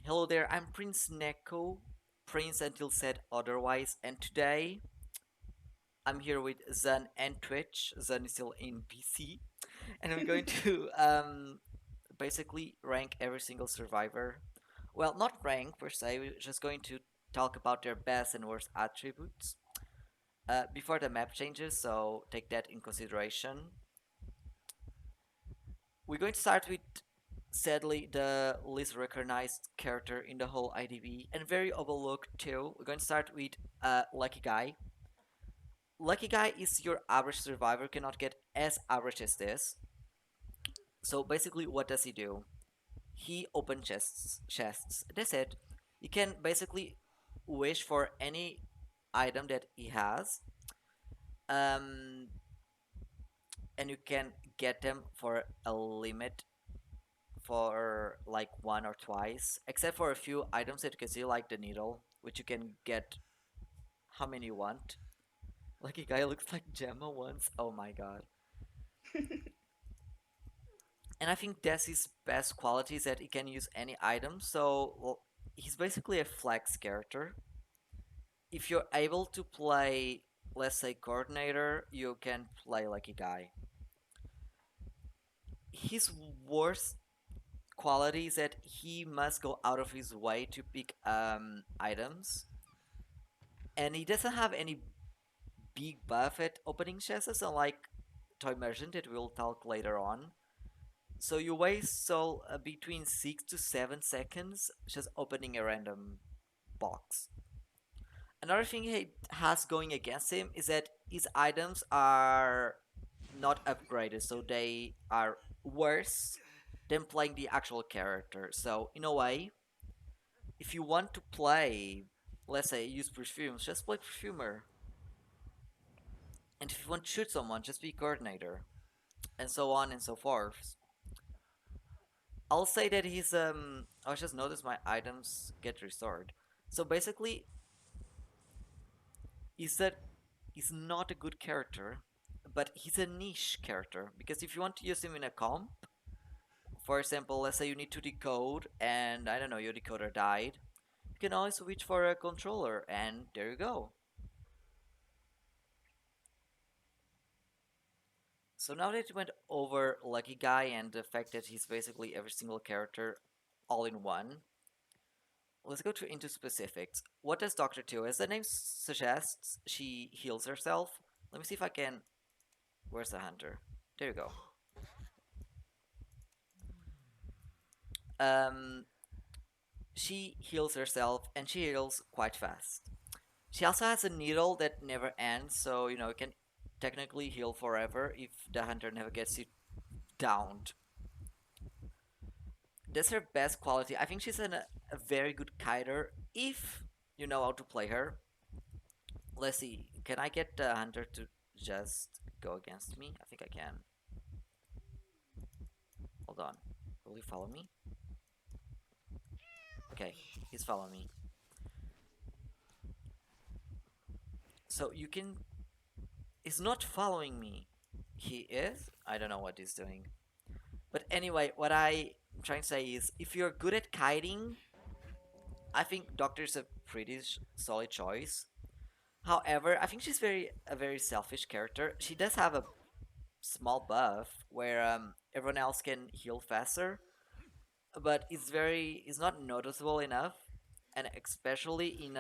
Hello there, I'm Prince Neko, Prince until said otherwise, and today I'm here with Zan and Twitch. Zan is still in PC, and we're going to basically rank every single survivor. Well, not rank per se, we're just going to talk about their best and worst attributes before the map changes, so take that in consideration. We're going to start with sadly the least recognized character in the whole IDV and very overlooked too. We're going to start with Lucky Guy. Lucky Guy is your average survivor, cannot get as average as this. So basically, what does he do? He opens chests. That's it. You can basically wish for any item that he has, um, and you can get them for a limit for like one or twice, except for a few items that you can see, like the needle, which you can get how many you want. Lucky Guy looks like Gemma once. Oh my god. And I think that's his best quality is that he can use any item. So well, he's basically a flex character. If you're able to play, let's say, coordinator, you can play like a guy. His worst quality is that he must go out of his way to pick items, and he doesn't have any big buff at opening chests, unlike Toy Merchant that we'll talk later on. So you waste between 6 to 7 seconds just opening a random box. Another thing he has going against him is that his items are not upgraded, so they are worse than playing the actual character. So in a way, if you want to play, let's say use perfumes, just play perfumer. And if you want to shoot someone, just be coordinator. And so on and so forth. I'll say that he's I just noticed my items get restored. So basically, is that he's not a good character, but he's a niche character because if you want to use him in a comp, for example, let's say you need to decode and I don't know, your decoder died, you can always switch for a controller and there you go. So now that we went over Lucky Guy and the fact that he's basically every single character all in one, let's go into specifics. What does Doctor 2? As the name suggests, she heals herself. Let me see if I can. Where's the hunter? There you go. Um, she heals herself and she heals quite fast. She also has a needle that never ends, so you know it can technically heal forever if the hunter never gets you downed. That's her best quality. I think she's a very good kiter if you know how to play her. Let's see. Can I get the hunter to just go against me? I think I can. Hold on. Will you follow me? Okay, he's following me. So you can. He's not following me. He is? I don't know what he's doing. But anyway, what I'm trying to say is if you're good at kiting, I think Doctor's a pretty solid choice. However, I think she's a very selfish character. She does have a small buff where everyone else can heal faster, but it's not noticeable enough, and especially in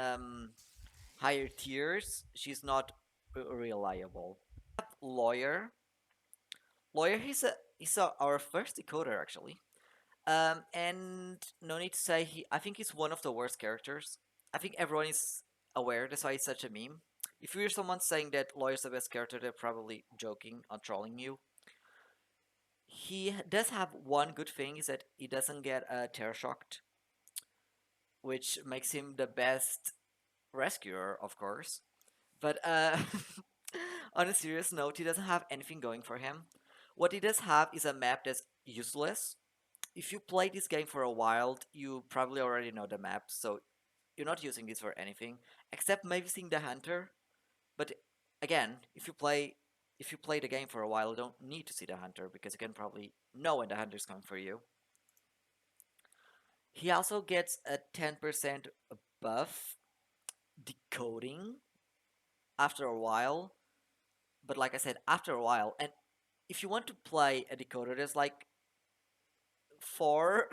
higher tiers, she's not reliable. Lawyer, lawyer, our first decoder actually. And no need to say I think he's one of the worst characters. I think everyone is aware. That's why he's such a meme. If you hear someone saying that lawyer's the best character, they're probably joking or trolling you. He does have one good thing is that he doesn't get terror shocked, which makes him the best rescuer, of course. But on a serious note, he doesn't have anything going for him. What he does have is a map that's useless. If you play this game for a while, you probably already know the map, so you're not using this for anything except maybe seeing the hunter. But again, if you play the game for a while, you don't need to see the hunter because you can probably know when the hunter is coming for you. He also gets a 10% buff decoding after a while. But like I said, after a while, and if you want to play a decoder, there's like four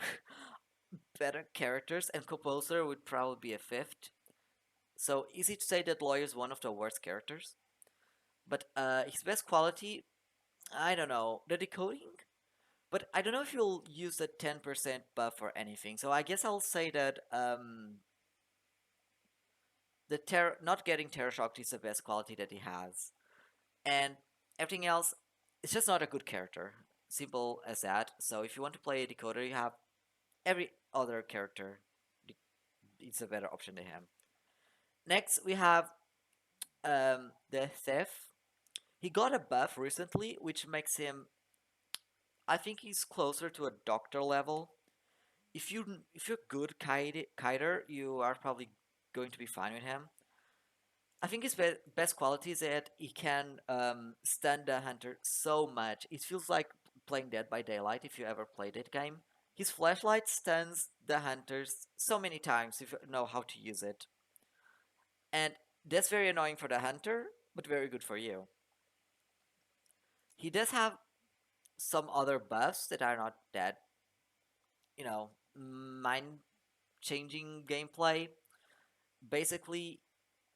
better characters, and composer would probably be a fifth. So easy to say that lawyer is one of the worst characters. But his best quality, I don't know, the decoding. But I don't know if you'll use the 10% buff or anything. So I guess I'll say that not getting terror shocked is the best quality that he has, and everything else, it's just not a good character. Simple as that. So if you want to play a decoder, you have every other character. It's a better option than him. Next, we have the Thief. He got a buff recently, which makes him. I think he's closer to a doctor level. If you're good kiter, you are probably going to be fine with him. I think his best quality is that he can stun the hunter so much. It feels like playing Dead by Daylight if you ever played that game. His flashlight stuns the hunters so many times if you know how to use it. And that's very annoying for the hunter, but very good for you. He does have some other buffs that are not that, mind changing gameplay. Basically,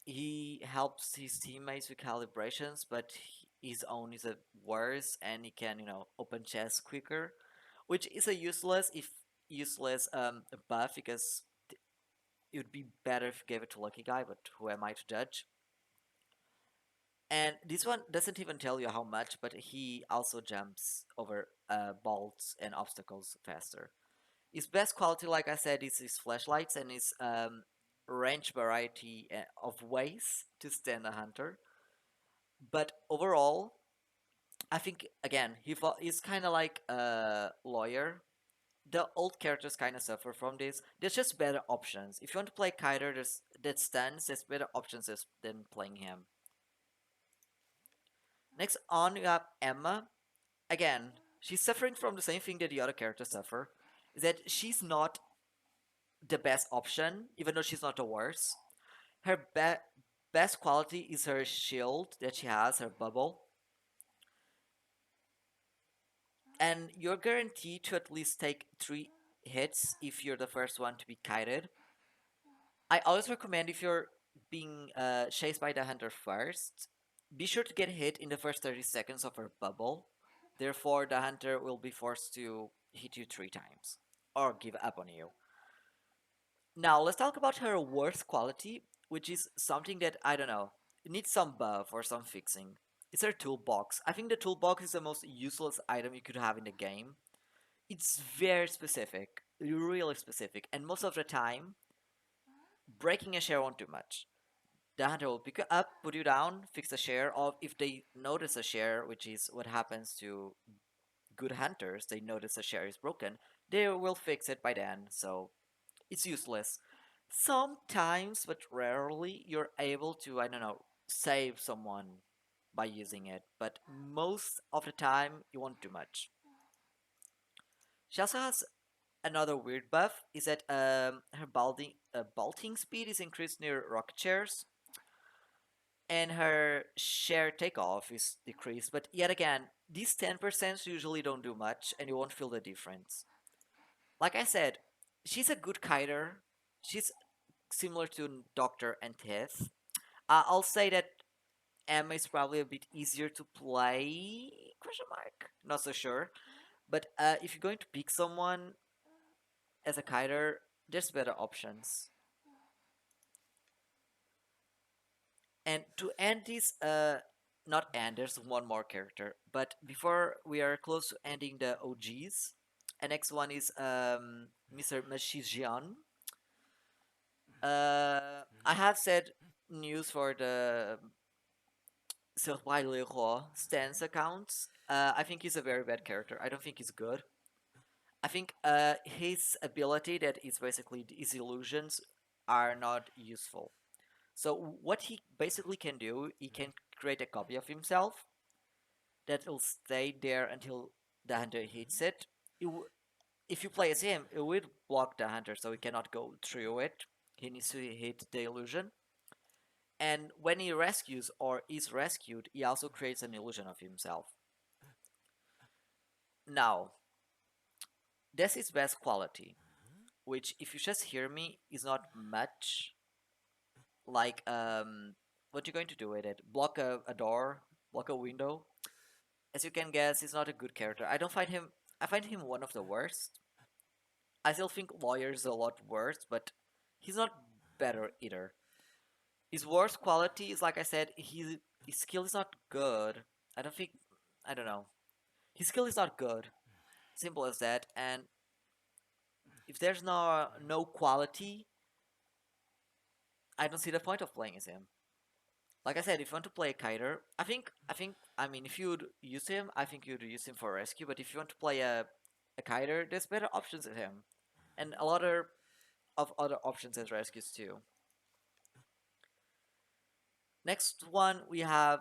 he helps his teammates with calibrations, but his own is a worse, and he can open chests quicker, which is a useless buff because it would be better if you gave it to Lucky Guy, but who am I to judge? And this one doesn't even tell you how much, but he also jumps over bolts and obstacles faster. His best quality, like I said, is his flashlights and his range variety of ways to stand a hunter. But overall, I think again he's kind of like a lawyer. The old characters kind of suffer from this. There's just better options. If you want to play Kiter, that stands. There's better options than playing him. Next on, you have Emma. Again, she's suffering from the same thing that the other characters suffer. Is that she's not the best option, even though she's not the worst. Her best quality is her shield that she has, her bubble, and you're guaranteed to at least take 3 hits if you're the first one to be kited. I always recommend if you're being chased by the hunter first, be sure to get hit in the first 30 seconds of her bubble. Therefore, the hunter will be forced to hit you 3 times or give up on you. Now, let's talk about her worst quality, which is something that I don't know. It needs some buff or some fixing. It's her toolbox. I think the toolbox is the most useless item you could have in the game. It's very specific, really specific, and most of the time, breaking a share won't do much. The hunter will pick you up, put you down, fix a share, or if they notice a share, which is what happens to good hunters, they notice a share is broken, they will fix it by then, so it's useless. Sometimes, but rarely, you're able to, I don't know, save someone by using it, but most of the time, you won't do much. She also has another weird buff, is that her bolting speed is increased near rocket chairs, and her share takeoff is decreased. But yet again, these 10% usually don't do much, and you won't feel the difference. Like I said, she's a good kiter. She's similar to Doctor and Teth. I'll say that Emma is probably a bit easier to play. Question mark? Not so sure. But if you're going to pick someone as a kiter, there's better options. And to end this, not end. There's one more character. But before we are close to ending the OGs, the next one is Mr. Mashijian. I have said news for the Serpai Leroy stance accounts. I think he's a very bad character. I don't think he's good. I think his ability, that is basically his illusions, are not useful. So what he basically can do, he can create a copy of himself that will stay there until the hunter hits it. if you play as him, it will block the hunter, so he cannot go through it. He needs to hit the illusion. And when he rescues or is rescued, he also creates an illusion of himself. Now, that's his best quality, which, if you just hear me, is not much. Like, what you're going to do with it? Block a door, block a window. As you can guess, he's not a good character. I don't find him. I find him one of the worst. I still think Lawyer is a lot worse, but he's not better either. His worst quality is, like I said, his skill is not good. I don't think. I don't know. His skill is not good. Simple as that. And if there's no quality, I don't see the point of playing as him. Like I said, if you want to play a kiter, I mean, if you'd use him, I think you'd use him for rescue. But if you want to play a kiter, there's better options with him, and a lot of other options as rescues too. Next one we have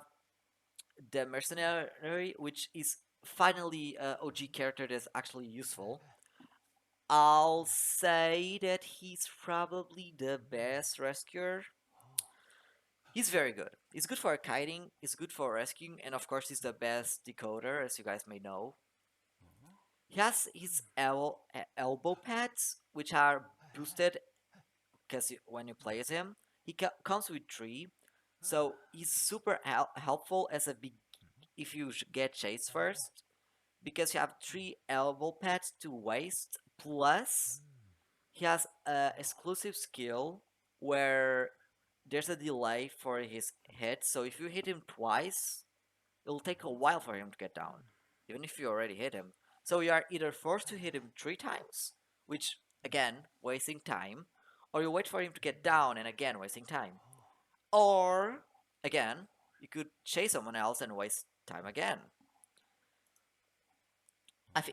the mercenary, which is finally a OG character that's actually useful. I'll say that he's probably the best rescuer. He's very good. He's good for kiting, he's good for rescuing, and of course, he's the best decoder, as you guys may know. He has his elbow pads, which are boosted because when you play as him, he comes with three, so he's super helpful as a big if you get chased first, because you have three elbow pads to waste. Plus, he has a exclusive skill where there's a delay for his hit, so if you hit him twice, it'll take a while for him to get down, even if you already hit him. So you are either forced to hit him three times, which again wasting time, or you wait for him to get down and again wasting time. Or again, you could chase someone else and waste time again.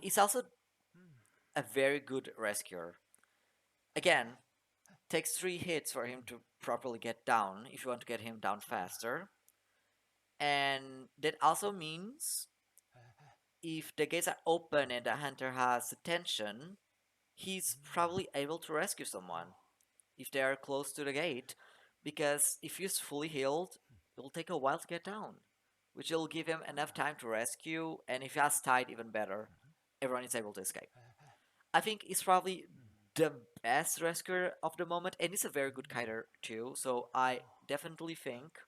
It's also a very good rescuer. Again, takes three hits for him to properly get down if you want to get him down faster. And that also means if the gates are open and the hunter has attention, he's probably able to rescue someone if they are close to the gate. Because if he's fully healed, it'll take a while to get down, which will give him enough time to rescue. And if he has tide, even better, everyone is able to escape. I think he's probably the best rescuer of the moment, and he's a very good kiter too. So I definitely think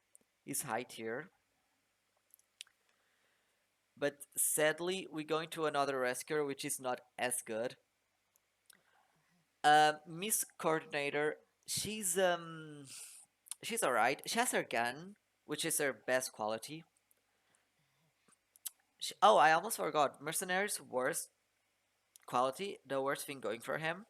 he's high tier. But sadly, we're going to another rescuer which is not as good. Miss Coordinator, she's alright. She has her gun, which is her best quality. Oh, I almost forgot. Mercenary's worst quality, the worst thing going for him,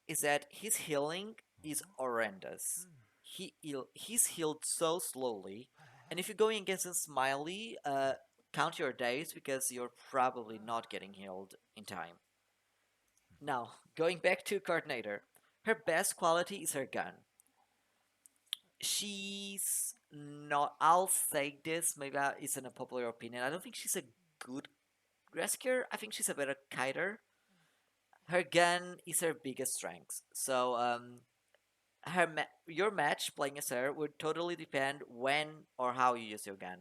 is that his healing is horrendous. He's healed so slowly, and if you're going against a Smiley, count your days because you're probably not getting healed in time. Now, going back to Coordinator, her best quality is her gun. She's not. I'll say this. Maybe it's an unpopular opinion. I don't think she's a good rescuer. I think she's a better kiter. Her gun is her biggest strength. So your match playing as her would totally depend when or how you use your gun.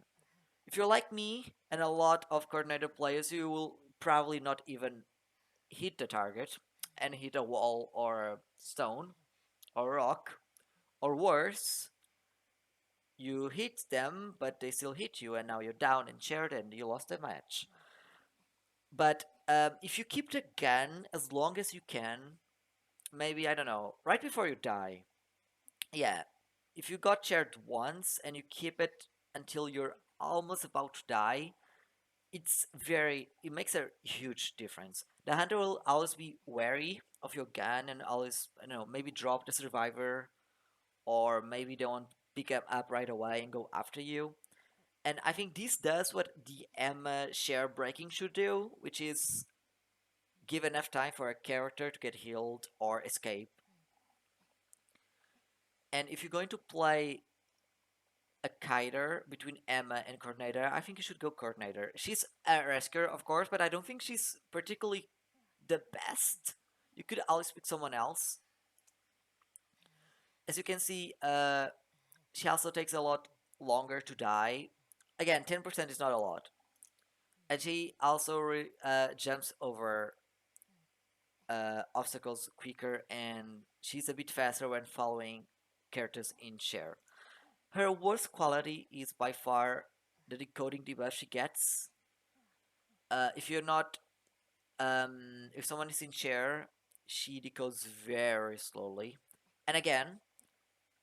If you're like me and a lot of coordinator players, you will probably not even hit the target and hit a wall or a stone or a rock, or worse, you hit them but they still hit you and now you're down and shared and you lost the match. But if you keep the gun as long as you can, maybe, I don't know, right before you die, yeah, if you got shared once and you keep it until you're almost about to die, it makes a huge difference. The hunter will always be wary of your gun and always, maybe drop the survivor, or maybe they won't pick up right away and go after you. And I think this does what the Emma share breaking should do, which is give enough time for a character to get healed or escape. And if you're going to play a kiter between Emma and Coordinator, I think you should go Coordinator. She's a rescuer, of course, but I don't think she's particularly the best. You could always pick someone else. As you can see, she also takes a lot longer to die. Again, 10% is not a lot. And she also jumps over obstacles quicker, and she's a bit faster when following characters in share. Her worst quality is by far the decoding debuff she gets. If you're not, if someone is in share, she decodes very slowly. And again,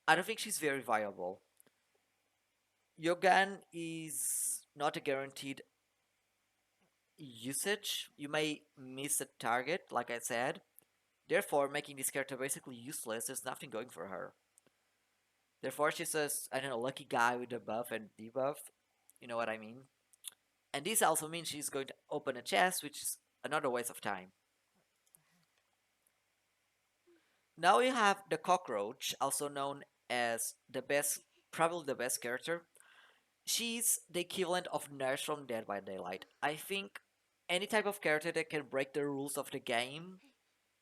I don't think she's very viable. Your gun is not a guaranteed usage. You may miss a target, like I said, therefore making this character basically useless. There's nothing going for her. Therefore, she's a, I don't know, lucky guy with a buff and debuff. You know what I mean? And this also means she's going to open a chest, which is another waste of time. Now you have the cockroach, also known as the best, probably the best character. She's the equivalent of Nurse from Dead by Daylight. I think any type of character that can break the rules of the game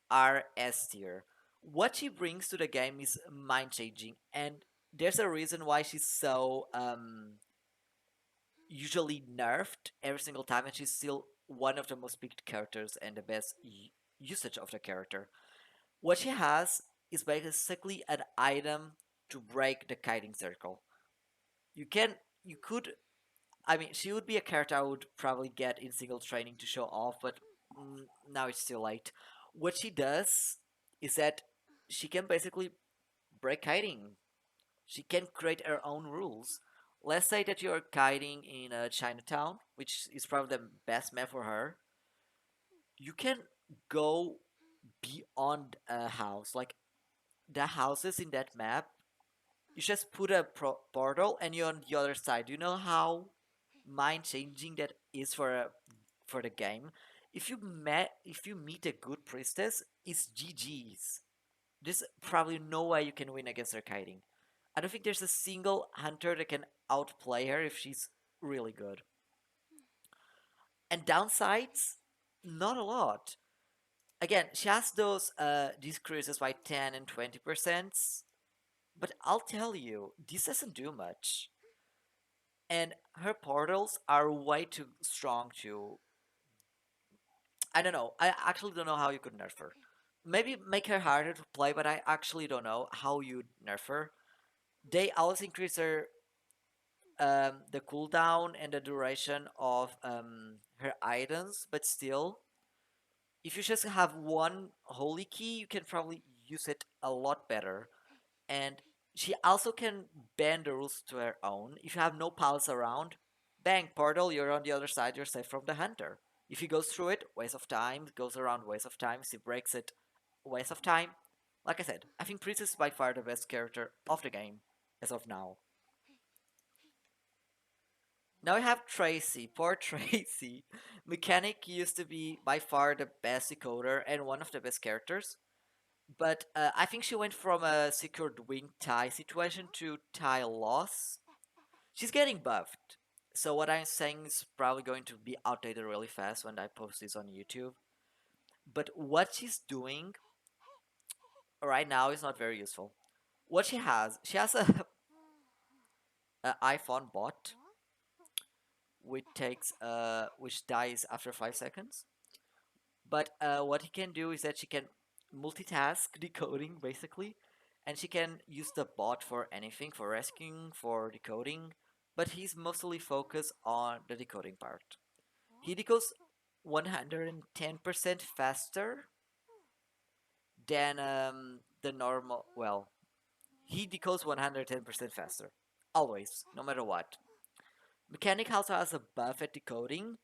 are S tier. What she brings to the game is mind changing, and there's a reason why she's so usually nerfed every single time, and she's still one of the most picked characters and the best usage of the character. What she has is basically an item to break the kiting circle. You can, you could, I mean, she would be a character I would probably get in single training to show off, but now it's too late. What she does is that she can basically break kiting. She can create her own rules. Let's say that you're kiting in Chinatown, which is probably the best map for her. You can go beyond a house. Like the houses in that map, you just put a portal and you're on the other side. You know how mind changing that is for the game. If you meet a good priestess, it's GG's. There's probably no way you can win against her kiting. I don't think there's a single hunter that can outplay her if she's really good. And downsides, not a lot. Again, she has those decreases by 10 and 20%, but I'll tell you, this doesn't do much. And her portals are way too strong to. I don't know. I actually don't know how you could nerf her. Maybe make her harder to play, but I actually don't know how you nerf her. They always increase the cooldown and the duration of her items, but still, if you just have one holy key, you can probably use it a lot better. And she also can bend the rules to her own. If you have no pals around, bang, portal, you're on the other side, you're safe from the hunter. If he goes through it, waste of time, goes around, waste of time, if he breaks it, waste of time. Like I said, I think Princess is by far the best character of the game as of now. Now we have Tracy. Poor Tracy. Mechanic used to be by far the best decoder and one of the best characters. But I think she went from a secured wing tie situation to tie loss. She's getting buffed. So what I'm saying is probably going to be outdated really fast when I post this on YouTube. But what she's doing right now is not very useful. What she has a iPhone bot which dies after 5 seconds. But what he can do is that she can multitask decoding basically, and she can use the bot for anything, for rescuing, for decoding. But he's mostly focused on the decoding part. He decodes 110% faster than the normal. Well, he decodes 110% faster, always, no matter what. Mechanic also has a buff at decoding,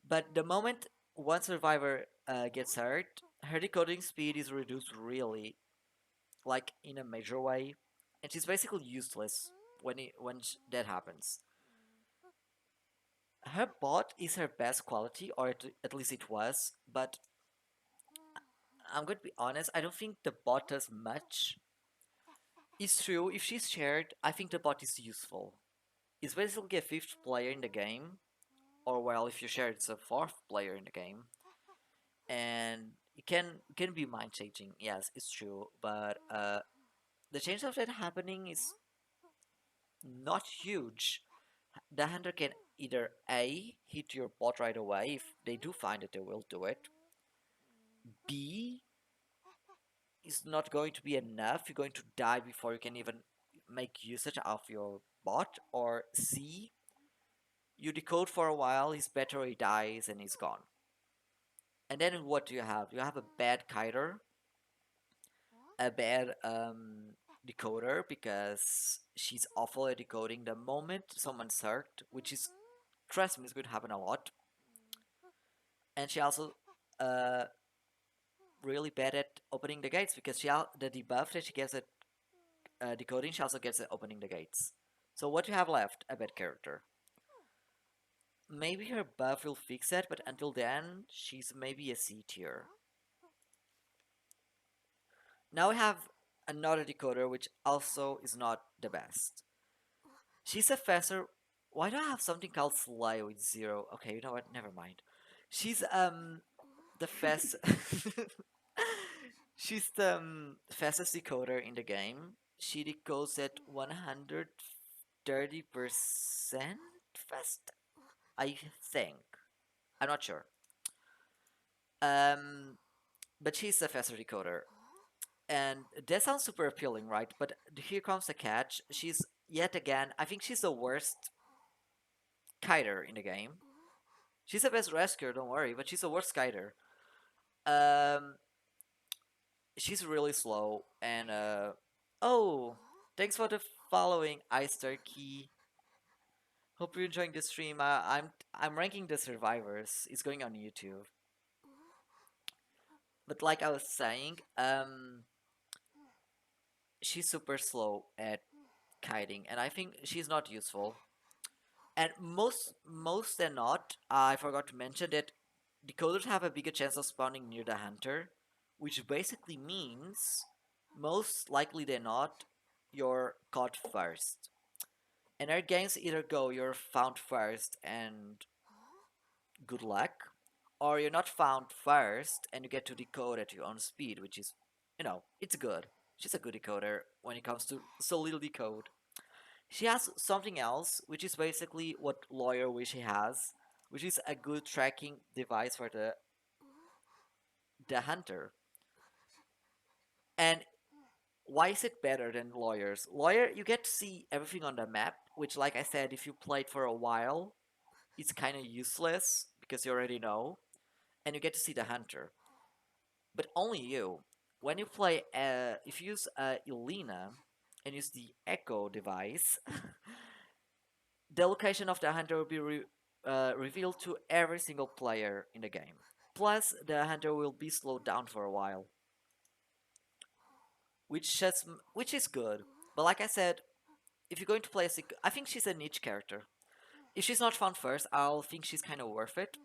but the moment one survivor gets hurt, her decoding speed is reduced really, like in a major way, and she's basically useless that happens. Her bot is her best quality, or at least it was, but I'm going to be honest, I don't think the bot does much. It's true, if she's shared, I think the bot is useful. It's basically a fifth player in the game, or well, if you share, it's a fourth player in the game. and it can be mind changing. Yes, it's true, but the chance of that happening is not huge. The hunter can either A, hit your bot right away if they do find it, they will do it. B, is not going to be enough. You're going to die before you can even make usage of your bot. Or C, you decode for a while, his battery dies and he's gone. And then what do you have? You have a bad kiter, a bad decoder because she's awful at decoding the moment someone's hurt, which is, trust me, it's going to happen a lot. And she also uh, really bad at opening the gates because the debuff that she gets at decoding, she also gets at opening the gates. So what you have left? A bad character. Maybe her buff will fix that, but until then, she's maybe a C tier. Now we have another decoder, which also is not the best. She's a faster. Why do I have something called Slay with zero? Okay, you know what? Never mind. She's the fast. She's the fastest decoder in the game. She decodes at 130% fast. I think. I'm not sure. Um, but she's a faster decoder, and that sounds super appealing, right? But here comes the catch. She's yet again. I think she's the worst kiter in the game. She's the best rescuer, don't worry, but she's the worst kiter. Um, she's really slow, and oh, thanks for the following, Ice Turkey. Hope you're enjoying the stream. I'm ranking the survivors. It's going on YouTube. But like I was saying, she's super slow at kiting, and I think she's not useful. And most than not, I forgot to mention that decoders have a bigger chance of spawning near the hunter, which basically means most likely than not, you're caught first. And our games either go you're found first and good luck, or you're not found first and you get to decode at your own speed, which is, it's good. She's a good decoder when it comes to so little decode. She has something else, which is basically what Lawyer wish he has, which is a good tracking device for the hunter. And why is it better than Lawyers? Lawyer, you get to see everything on the map, which, like I said, if you played for a while, it's kind of useless because you already know, and you get to see the hunter. But only you. When you play, if you use Elena and use the Echo device, the location of the hunter will be revealed to every single player in the game. Plus, the hunter will be slowed down for a while, which is good. But like I said, if you're going to play I think she's a niche character. If she's not found first, I'll think she's kind of worth it.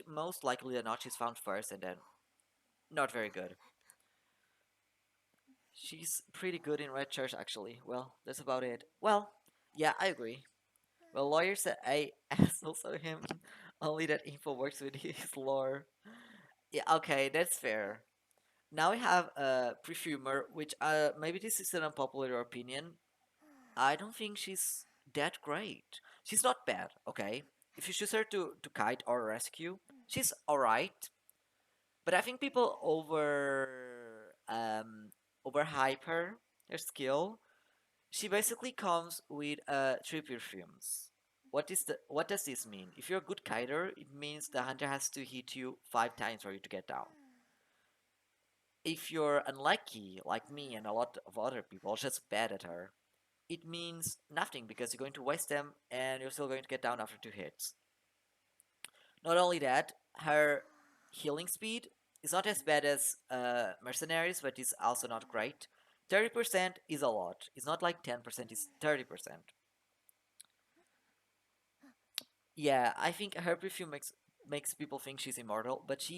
Most likely than not, she's found first, and then not very good. She's pretty good in Red Church, actually. Well, that's about it. Well, yeah, I agree. Well, lawyer said I asked also him only that info works with his lore. Yeah, okay, that's fair. Now we have a perfumer, which maybe this is an unpopular opinion. I don't think she's that great. She's not bad, okay? If you choose her to kite or rescue, she's alright. But I think people overhype her skill. She basically comes with three perfumes. What does this mean? If you're a good kiter, it means the hunter has to hit you 5 times for you to get down. If you're unlucky, like me and a lot of other people, just bad at her, it means nothing because you're going to waste them and you're still going to get down after 2 hits. Not only that, her healing speed is not as bad as mercenaries, but it's also not great. 30% is a lot. It's not like 10%, it's 30%. Yeah, I think her perfume makes people think she's immortal, but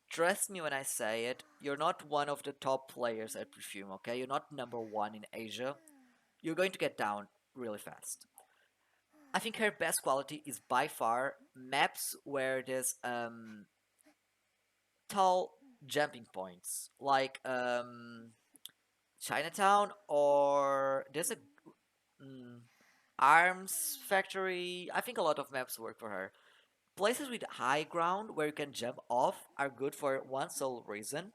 trust me when I say it, you're not one of the top players at perfume, okay? You're not number one in Asia. You're going to get down really fast. I think her best quality is by far maps where there's tall jumping points, like Chinatown, or there's a mm, arms factory. I think a lot of maps work for her. Places with high ground where you can jump off are good for one sole reason,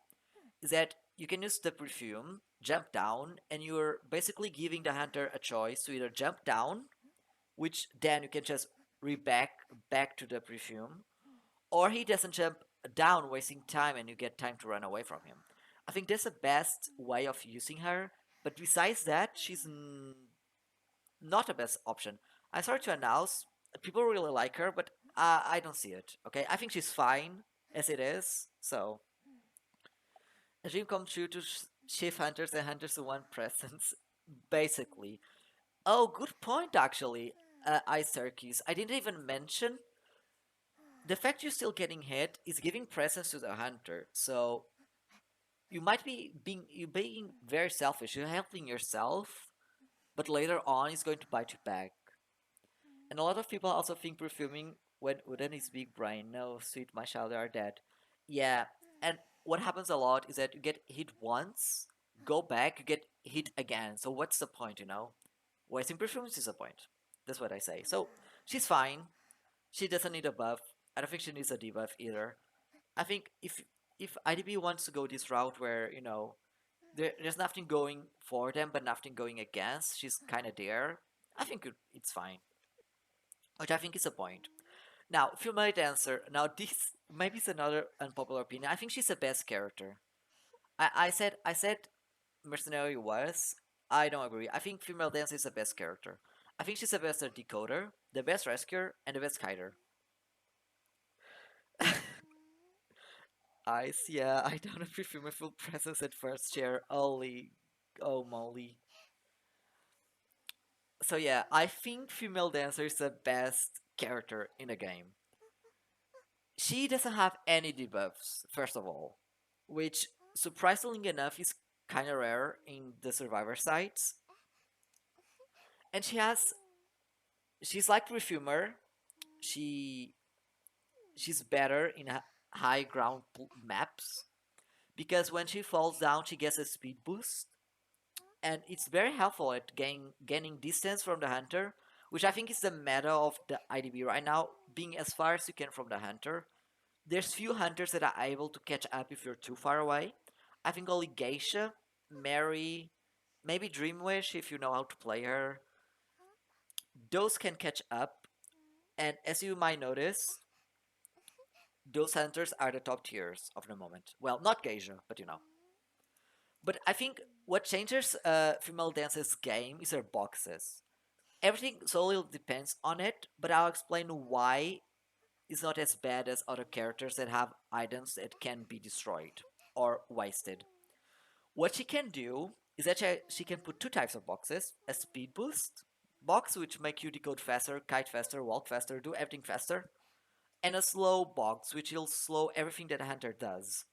is that you can use the perfume, jump down, and you're basically giving the hunter a choice to either jump down, which then you can just back to the perfume, or he doesn't jump down, wasting time, and you get time to run away from him. I think that's the best way of using her. But besides that, she's not the best option. I started to announce people really like her, but I don't see it. Okay, I think she's fine as it is. So a dream come true to shift hunters and hunters to one presence, basically. Oh, good point actually. Ice Turkeys. I didn't even mention the fact you're still getting hit is giving presence to the hunter. So you being very selfish. You're helping yourself, but later on it's going to bite you back. And a lot of people also think perfuming when within his big brain. No, sweet, my child, they are dead. Yeah, and what happens a lot is that you get hit once, go back, you get hit again. So what's the point, you know? Wasting perfumes is the point. That's what I say. So she's fine. She doesn't need a buff. I don't think she needs a debuff either. I think if IDB wants to go this route where there's nothing going for them but nothing going against, she's kind of there. I think it's fine, which I think is a point. Now, female dancer. Now, this maybe it's another unpopular opinion. I think she's the best character. I said mercenary was. I don't agree. I think female dancer is the best character. I think she's the best decoder, the best rescuer, and the best kiter. Ice, yeah, I don't prefer my full presence at first chair. Holy, oh moly. So yeah, I think female dancer is the best character in the game. She doesn't have any debuffs, first of all, which surprisingly enough is kind of rare in the survivor sites. And she's like perfumer. She she's better in high ground maps because when she falls down, she gets a speed boost, and it's very helpful at gaining distance from the hunter, which I think is the meta of the IDB right now, being as far as you can from the hunter. There's few hunters that are able to catch up if you're too far away. I think only Geisha, Mary, maybe Dreamwish if you know how to play her. Those can catch up, and as you might notice, those hunters are the top tiers of the moment. Well, not Geisha, but you know. But I think what changes female dance's game is her boxes. Everything solely depends on it, but I'll explain why it's not as bad as other characters that have items that can be destroyed or wasted. What she can do is that she can put two types of boxes: a speed boost box, which make you decode faster, kite faster, walk faster, do everything faster, and a slow box, which will slow everything that a hunter does.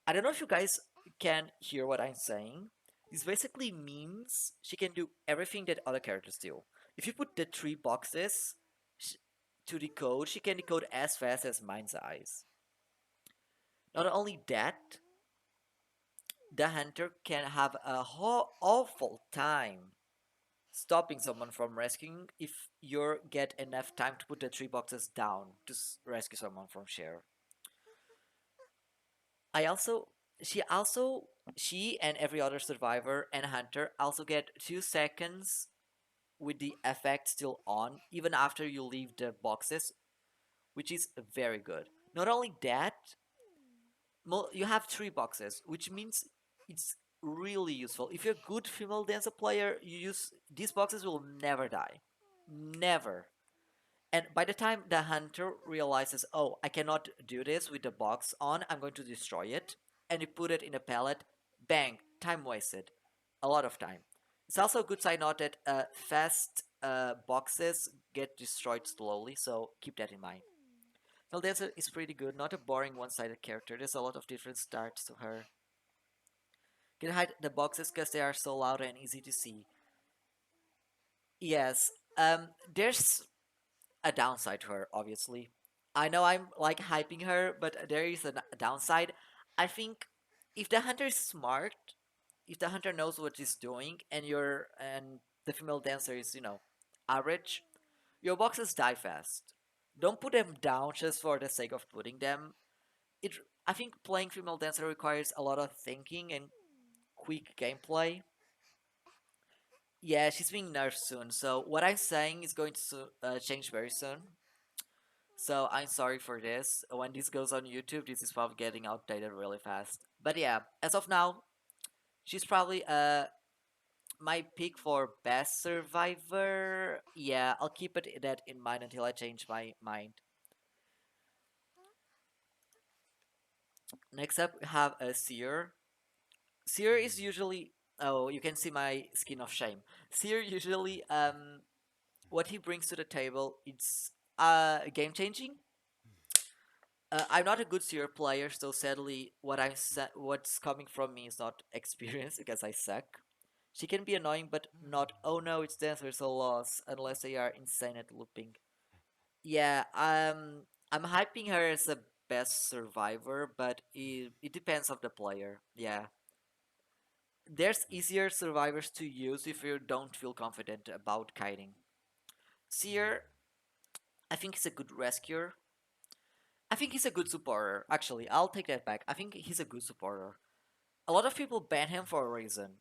I don't know if you guys can hear what I'm saying. This basically means she can do everything that other characters do. If you put the three boxes to decode, she can decode as fast as Mind's Eyes. Not only that, the hunter can have a whole awful time stopping someone from rescuing if you get enough time to put the three boxes down to rescue someone from share. I also she also she and every other survivor and hunter also get 2 seconds with the effect still on even after you leave the boxes, which is very good. Not only that, you have three boxes, which means it's really useful. If you're a good female dancer player, you use these boxes will never die, never. And by the time the hunter realizes, oh, I cannot do this with the box on, I'm going to destroy it, and you put it in a pallet, bang, time wasted. A lot of time. It's also a good side note that fast boxes get destroyed slowly, so keep that in mind. Well, Dancer is pretty good, not a boring one-sided character. There's a lot of different starts to her. Can hide the boxes because they are so loud and easy to see. Yes, there's a downside to her, obviously. I know I'm like hyping her, but there is a downside. I think if the hunter is smart, if the hunter knows what he's doing, and the female dancer is, average, your boxes die fast. Don't put them down just for the sake of putting them. It I think playing female dancer requires a lot of thinking and quick gameplay. Yeah, she's being nerfed soon, so what I'm saying is going to change very soon. So I'm sorry for this. When this goes on YouTube, this is probably getting outdated really fast. But yeah, as of now, she's probably my pick for best survivor. Yeah, I'll keep that in mind until I change my mind. Next up, we have a seer. Seer is usually, oh, you can see my skin of shame. Seer usually what he brings to the table, it's game changing. I'm not a good Seer player, so sadly, what's coming from me is not experience because I suck. She can be annoying, but not. Oh no, it's dancers a loss unless they are insane at looping. Yeah, I'm hyping her as the best survivor, but it depends of the player. Yeah, there's easier survivors to use if you don't feel confident about kiting. Seer, I think he's a good rescuer. I think he's a good supporter. Actually, I'll take that back. I think he's a good supporter. A lot of people ban him for a reason.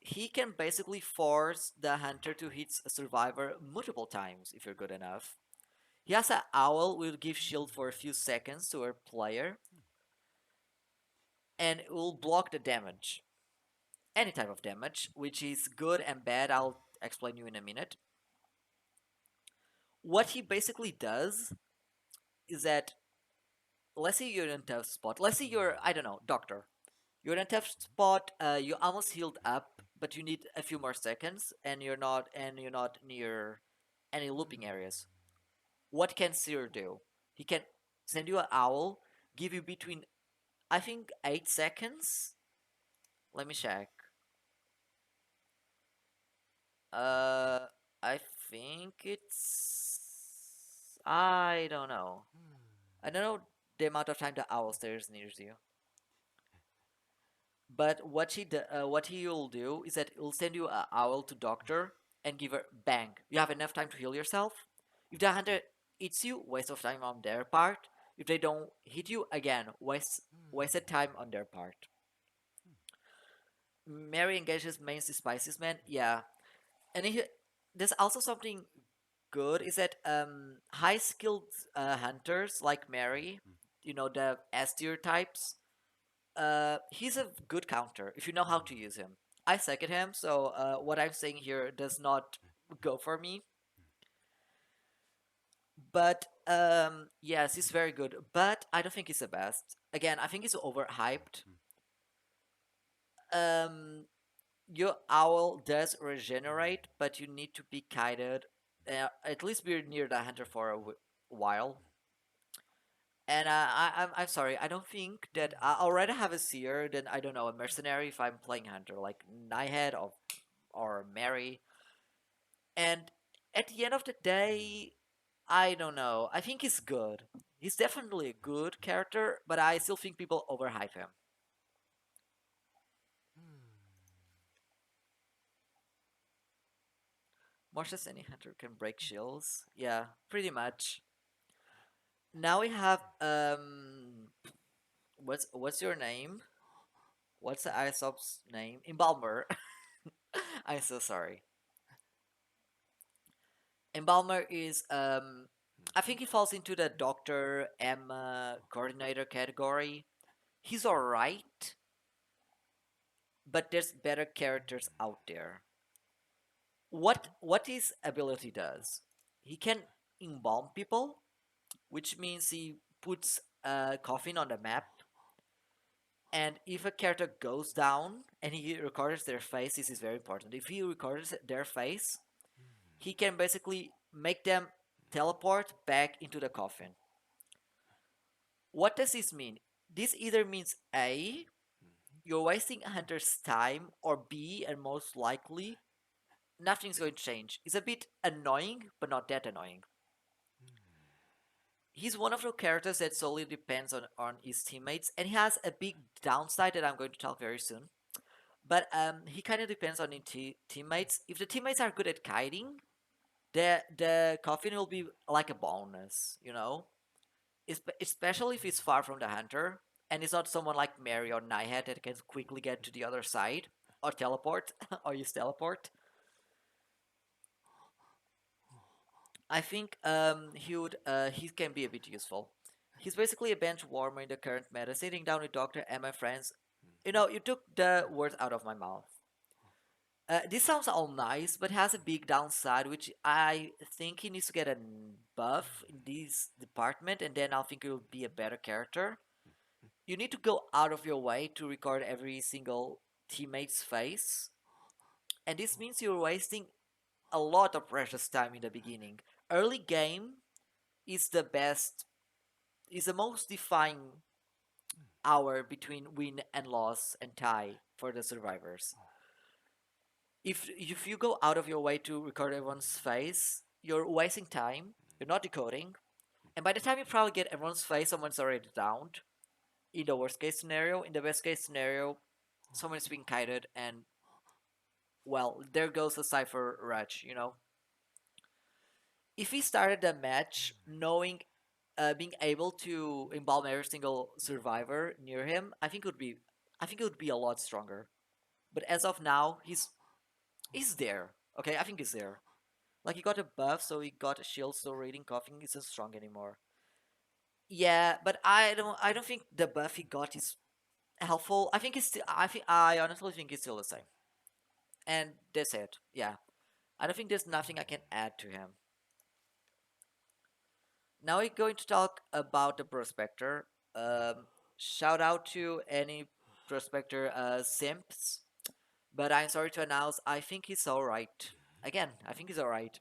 He can basically force the hunter to hit a survivor multiple times if you're good enough. He has an owl will give shield for a few seconds to a player and it will block the damage. Any type of damage, which is good and bad. I'll explain you in a minute. What he basically does is that let's say you're in a tough spot. Let's say you're, I don't know, doctor. You're in a tough spot. You almost healed up, but you need a few more seconds, and you're not near any looping areas. What can Seer do? He can send you an owl, give you between I think 8 seconds. Let me check. Uh, I think it's I don't know. I don't know the amount of time the owl stares near you. But what he'll do is that he'll send you an owl to doctor and give her bang. You have enough time to heal yourself. If the hunter hits you, waste of time on their part. If they don't hit you, again, wasted time on their part. Mary engages main spices man. Yeah, and there's also something good is that high skilled hunters like Mary, the S tier types, he's a good counter if you know how to use him. I suck at him, so what I'm saying here does not go for me. But yes, he's very good. But I don't think he's the best. Again, I think he's overhyped. Um, your owl does regenerate, but you need to be kited. At least be near the hunter for a while. And I'm sorry, I don't think that I'll rather have a seer than I don't know a mercenary if I'm playing hunter like Nighthead or Mary. And at the end of the day, I don't know. I think he's good. He's definitely a good character, but I still think people overhype him. More than any hunter can break shields. Yeah, pretty much. Now we have what's your name? What's the Aesop's name? Embalmer. I'm so sorry. Embalmer is I think he falls into the Doctor Emma coordinator category. He's alright, but there's better characters out there. What his ability does? He can embalm people, which means he puts a coffin on the map, and if a character goes down and he records their face, this is very important. If he records their face, he can basically make them teleport back into the coffin. What does this mean? This either means A, you're wasting a hunter's time, or B, and most likely, nothing's going to change. It's a bit annoying, but not that annoying. he's one of the characters that solely depends on his teammates, and he has a big downside that I'm going to talk very soon. But he kind of depends on his teammates. If the teammates are good at kiting, the coffin will be like a bonus, you know. Especially if he's far from the hunter and it's not someone like Mary or Nighthead that can quickly get to the other side or teleport or use teleport. I think he can be a bit useful. He's basically a bench warmer in the current meta, sitting down with Doctor and my friends. You know, you took the words out of my mouth. This sounds all nice, but has a big downside, which I think he needs to get a buff in this department, and then I think he will be a better character. You need to go out of your way to record every single teammate's face, and this means you're wasting a lot of precious time in the beginning. Early game is the best, is the most defining hour between win and loss and tie for the survivors. If you go out of your way to record everyone's face, you're wasting time. You're not decoding, and by the time you probably get everyone's face, someone's already downed. In the worst case scenario, in the best case scenario, someone's being kited, and well, there goes the cipher Raj. You know, if he started the match knowing, being able to embalm every single survivor near him, I think it would be a lot stronger. But as of now, he's there. Okay, I think he's there. Like he got a buff, so he got a shield, so raiding coughing isn't strong anymore. Yeah, but I don't think the buff he got is helpful. I think it's still I honestly think it's still the same. And that's it. Yeah. I don't think there's nothing I can add to him. Now we're going to talk about the prospector. Shout out to any prospector simps, but I'm sorry to announce I think he's alright. Again, I think he's alright.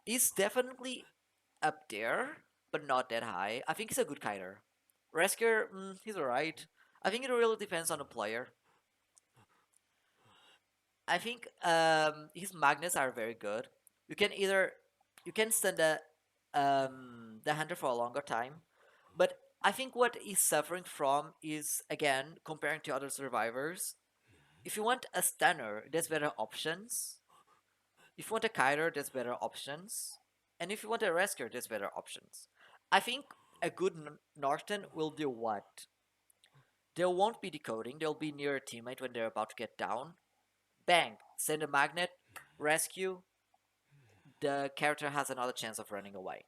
He's definitely up there, but not that high. I think he's a good kiter. Rescuer, he's alright. I think it really depends on the player. I think his magnets are very good. You can either you can stun the hunter for a longer time, but I think what he's suffering from is again comparing to other survivors. If you want a stunner, there's better options. If you want a kiter, there's better options, and if you want a rescuer, there's better options. I think a good Norton will do what? They won't be decoding. They'll be near a teammate when they're about to get down. Bang! Send a magnet, rescue, the character has another chance of running away.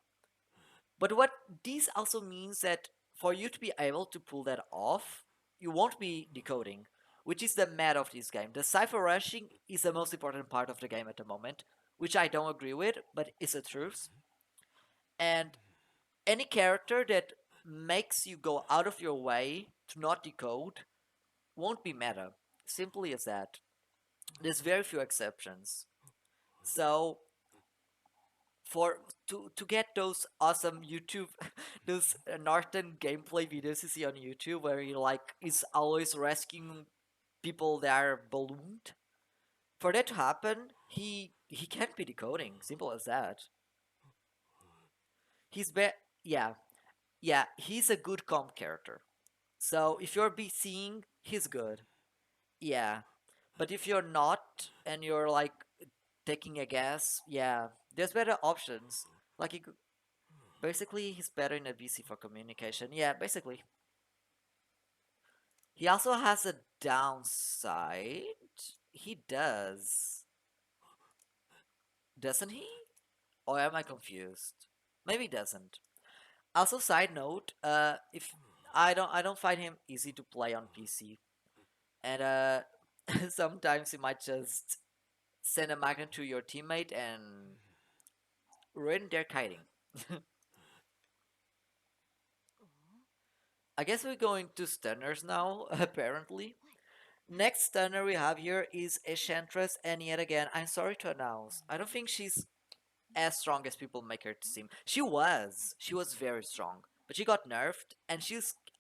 But what this also means that for you to be able to pull that off, you won't be decoding, which is the meta of this game. The cipher rushing is the most important part of the game at the moment, which I don't agree with, but it's the truth. And any character that makes you go out of your way to not decode won't be meta. Simply as that. There's very few exceptions. So for to get those awesome YouTube, those Norton gameplay videos you see on YouTube where he like is always rescuing people that are ballooned. For that to happen, he can't be decoding. Simple as that. He's yeah, yeah. He's a good comp character. So if you're BCing, he's good. Yeah, but if you're not and you're like taking a guess, yeah, there's better options. Like you basically, he's better in a VC for communication. Yeah, basically. He also has a downside. He does. Doesn't he? Or am I confused? Maybe he doesn't. Also, side note, if I don't find him easy to play on PC. And sometimes you might just send a magnet to your teammate and ruin their kiting. I guess we're going to stunners now, apparently. Next stunner we have here is Enchantress, and yet again, I'm sorry to announce, I don't think she's as strong as people make her to seem. She was very strong, but she got nerfed, and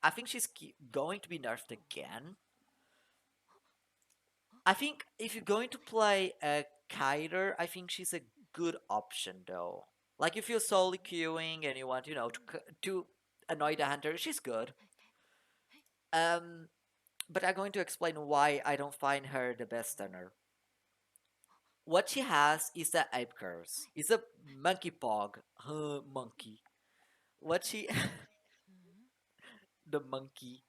I think she's going to be nerfed again. I think if you're going to play a Kiter, I think she's a good option though. Like if you're solely queuing and you want, to annoy the hunter, she's good. Um, but I'm going to explain why I don't find her the best stunner. What she has is the ape curse. It's a monkey pog. Huh, monkey. What she, the monkey.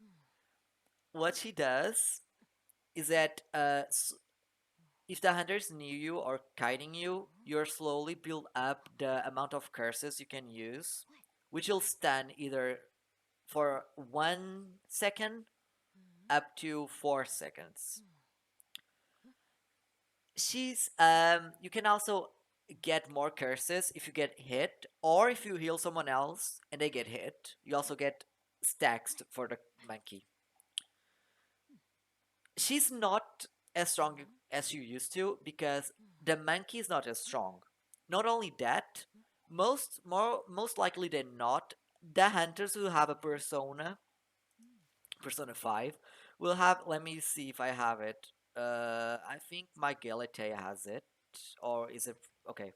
What she does is that if the hunter's near you or kiting you, you're slowly build up the amount of curses you can use, which will stun either for 1 second up to 4 seconds. She's you can also get more curses if you get hit, or if you heal someone else and they get hit, you also get stacks for the monkey. She's not as strong as you used to because the monkey is not as strong. Not only that, most likely than not, the hunters who have a persona 5 will have, let me see if I have it. I think my Galatea has it, or is it okay?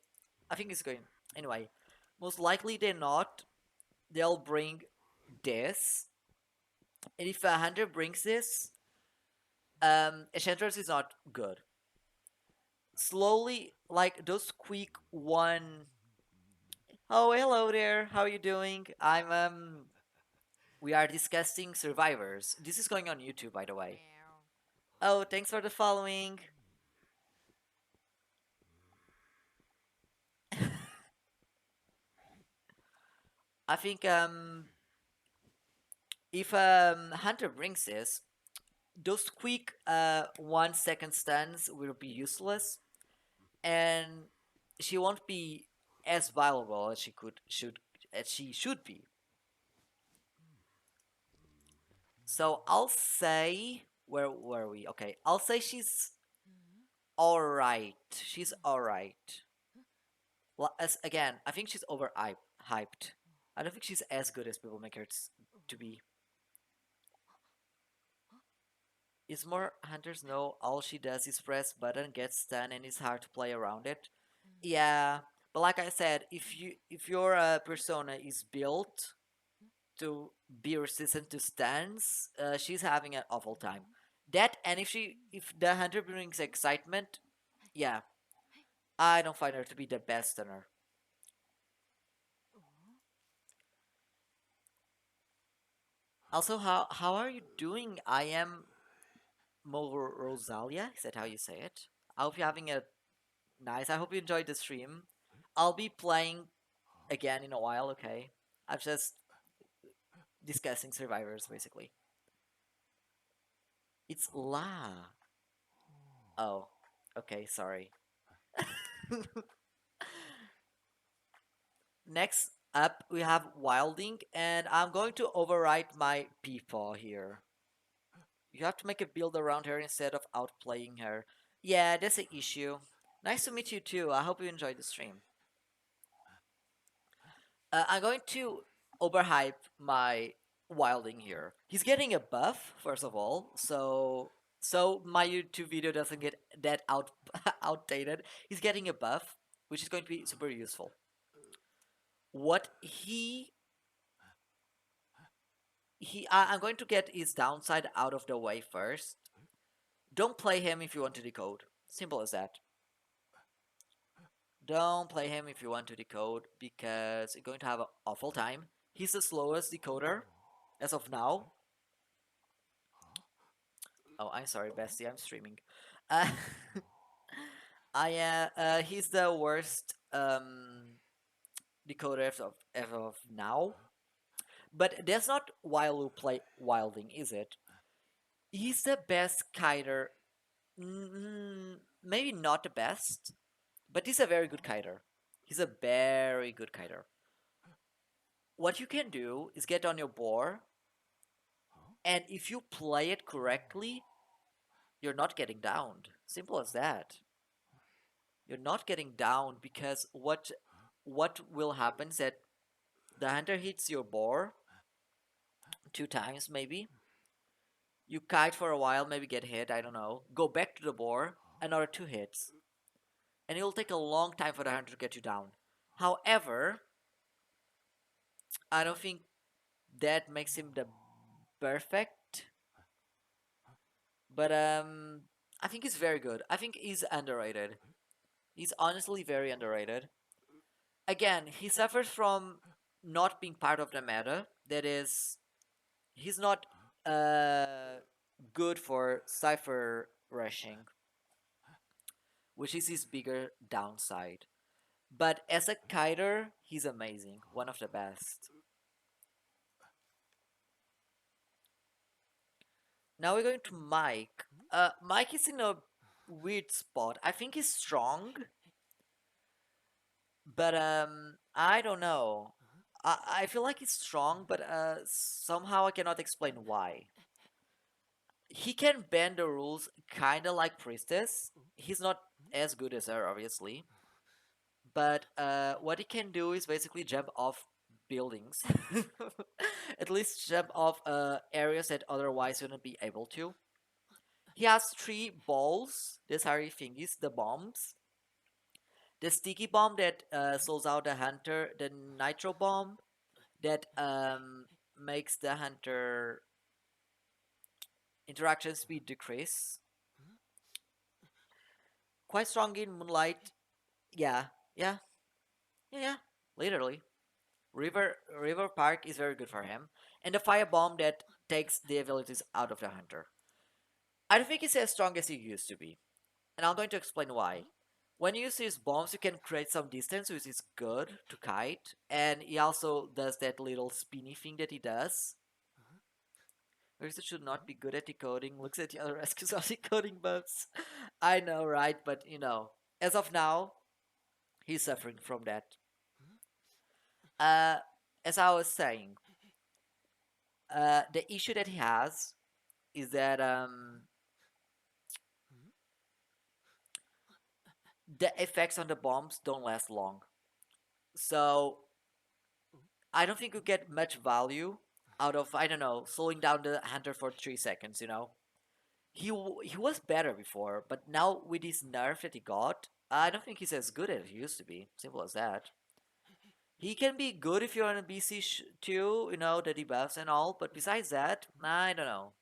I think it's going anyway. Most likely than not, they'll bring this, and if a hunter brings this, Enchantress is not good. Slowly, like those quick one. Oh, hello there. How are you doing? We are discussing survivors. This is going on YouTube, by the way. Oh, thanks for the following. I think if Hunter brings this, those quick 1 second stuns will be useless, and she won't be as valuable as she should be. So I'll say, where were we? Okay, I'll say she's all right. She's all right. Well, as again, I think she's hyped. I don't think she's as good as people make her to be. Is more hunters know all she does is press button, get stun, and it's hard to play around it. Yeah, but like I said, if your persona is built to be resistant to stuns, she's having an awful time. That, and if the hunter brings excitement, yeah, I don't find her to be the best stunner. Also, how are you doing? I am Mo Rosalia. Is that how you say it? I hope you're having a nice. I hope you enjoyed the stream. I'll be playing again in a while. Okay, I'm just discussing survivors basically. It's La. Oh, okay. Sorry. Next up, we have Wilding, and I'm going to overwrite my Peepaw here. You have to make a build around her instead of outplaying her. Yeah, that's an issue. Nice to meet you too. I hope you enjoyed the stream. I'm going to overhype my Wilding here. He's getting a buff, first of all, so my YouTube video doesn't get that outdated. He's getting a buff, which is going to be super useful. What I'm going to get his downside out of the way first. Don't play him if you want to decode. Simple as that. Don't play him if you want to decode because you're going to have an awful time. He's the slowest decoder as of now. Oh, I'm sorry, Bestie. I'm streaming. Uh, he's the worst decoder as of now. But that's not while you play Wilding, is it? He's the best kiter. Maybe not the best, but he's a very good kiter. He's a very good kiter. What you can do is get on your board, and if you play it correctly, you're not getting downed. Simple as that. You're not getting down because what will happen is that the hunter hits your boar 2 times maybe. You kite for a while, maybe get hit, I don't know. Go back to the boar, another 2 hits. And it will take a long time for the hunter to get you down. However, I don't think that makes him the perfect, but I think he's very good. I think he's underrated. He's honestly very underrated. Again, he suffers from not being part of the meta. That is, he's not uh good for cipher rushing, which is his bigger downside. But as a kiter, he's amazing, one of the best. Now we're going to Mike. Mike is in a weird spot. I think he's strong, but I don't know. I feel like he's strong, but somehow I cannot explain why. He can bend the rules kind of like Priestess. He's not as good as her, obviously, but what he can do is basically jump off buildings. At least jump off areas that otherwise wouldn't be able to. He has three balls. These are thingies, the bombs. The sticky bomb that slows out the hunter, the nitro bomb that makes the hunter interaction speed decrease. Quite strong in moonlight. Yeah, yeah, yeah. Literally, River Park is very good for him, and the fire bomb that takes the abilities out of the hunter. I don't think he's as strong as he used to be, and I'm going to explain why. When you use his bombs, you can create some distance, which is good to kite, and he also does that little spinny thing that he does. Ursa should not be good at decoding. Looks at the other rescues of decoding buffs. I know, right? But as of now, he's suffering from that. Uh, as I was saying, the issue that he has is that the effects on the bombs don't last long. So I don't think you get much value out of, I don't know, slowing down the hunter for 3 seconds. He was better before, but now with this nerf that he got, I don't think he's as good as he used to be. Simple as that. He can be good if you're on a BC too, the debuffs and all, but besides that, I don't know.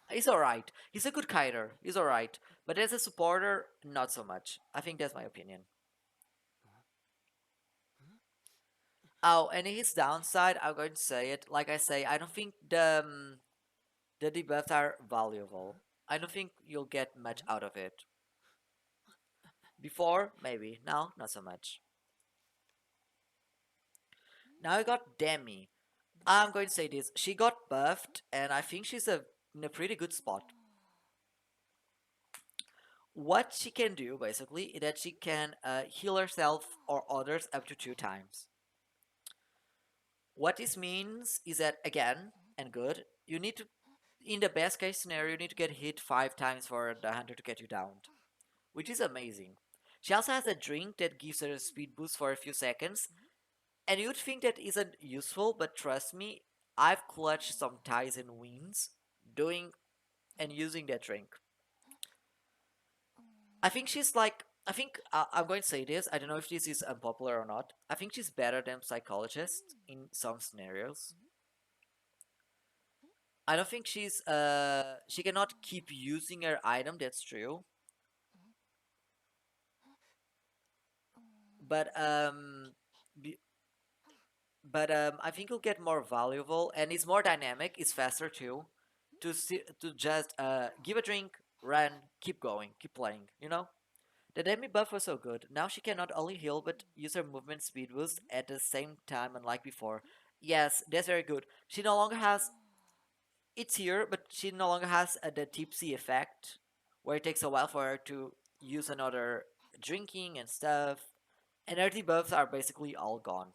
He's alright. He's a good kiter. He's alright. But as a supporter, not so much. I think that's my opinion. Oh, and his downside, I'm going to say it. Like I say, I don't think the debuffs are valuable. I don't think you'll get much out of it. Before, maybe. Now, not so much. Now I got Demi. I'm going to say this. She got buffed, and I think she's in a pretty good spot. What she can do, basically, is that she can heal herself or others up to 2 times. What this means is that, again, and good, you need to, in the best case scenario, you need to get hit 5 times for the hunter to get you downed, which is amazing. She also has a drink that gives her a speed boost for a few seconds, and you'd think that isn't useful, but trust me, I've clutched some ties and wins doing and using that drink. I think she's like, I think I'm going to say this. I don't know if this is unpopular or not. I think she's better than psychologist in some scenarios. I don't think she cannot keep using her item. That's true, but be, I think it'll get more valuable and it's more dynamic. It's faster too. To just give a drink, run, keep going, keep playing. The Demi buff was so good. Now she can not only heal but use her movement speed boost at the same time, unlike before. Yes, that's very good. She no longer has it's here, but she no longer has the tipsy effect, where it takes a while for her to use another drinking and stuff. And her debuffs are basically all gone.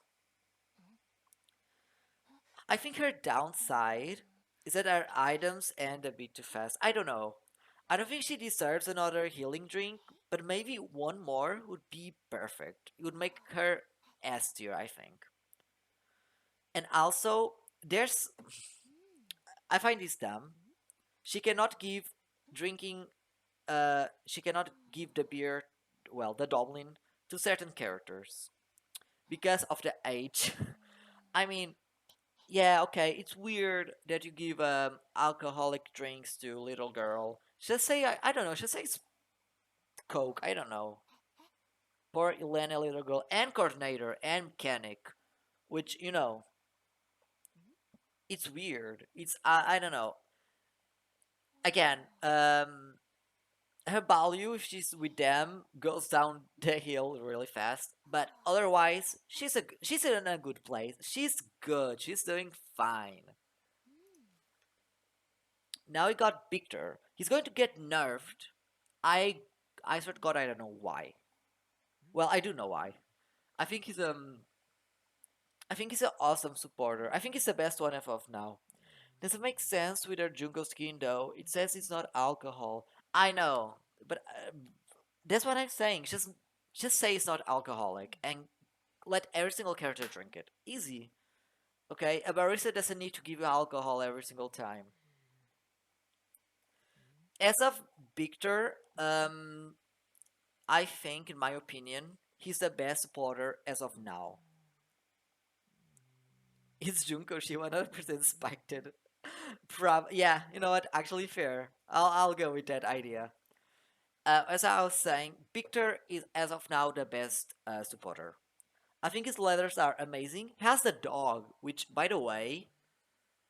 I think her downside is that her items end a bit too fast. I don't know. I don't think she deserves another healing drink, but maybe one more would be perfect. It would make her S tier, I think. And also, there's I find this dumb. She cannot give drinking she cannot give the beer, well, the Dublin, to certain characters. because of the age. I mean, yeah, okay, it's weird that you give alcoholic drinks to little girl. Just say I don't know. Just say it's Coke. I don't know. Poor Elena, little girl, and coordinator and mechanic, which it's weird. It's I don't know. Again, her value if she's with them goes down the hill really fast. But otherwise, she's in a good place. She's good. She's doing fine. Now we got Victor. He's going to get nerfed. I I swear to God, I don't know why. Well, I do know why. I think he's I think he's an awesome supporter. I think he's the best one of now. Does it make sense with her Junko skin though? It says it's not alcohol. I know, but that's what I'm saying. Just say it's not alcoholic and let every single character drink it. Easy. Okay, a barista doesn't need to give you alcohol every single time. As of Victor, I think, in my opinion, he's the best supporter as of now. Is Junko she 100% spiked? Yeah, you know what? Actually, fair. I'll go with that idea. As I was saying, Victor is as of now the best supporter. I think his leathers are amazing. He has the dog, which, by the way,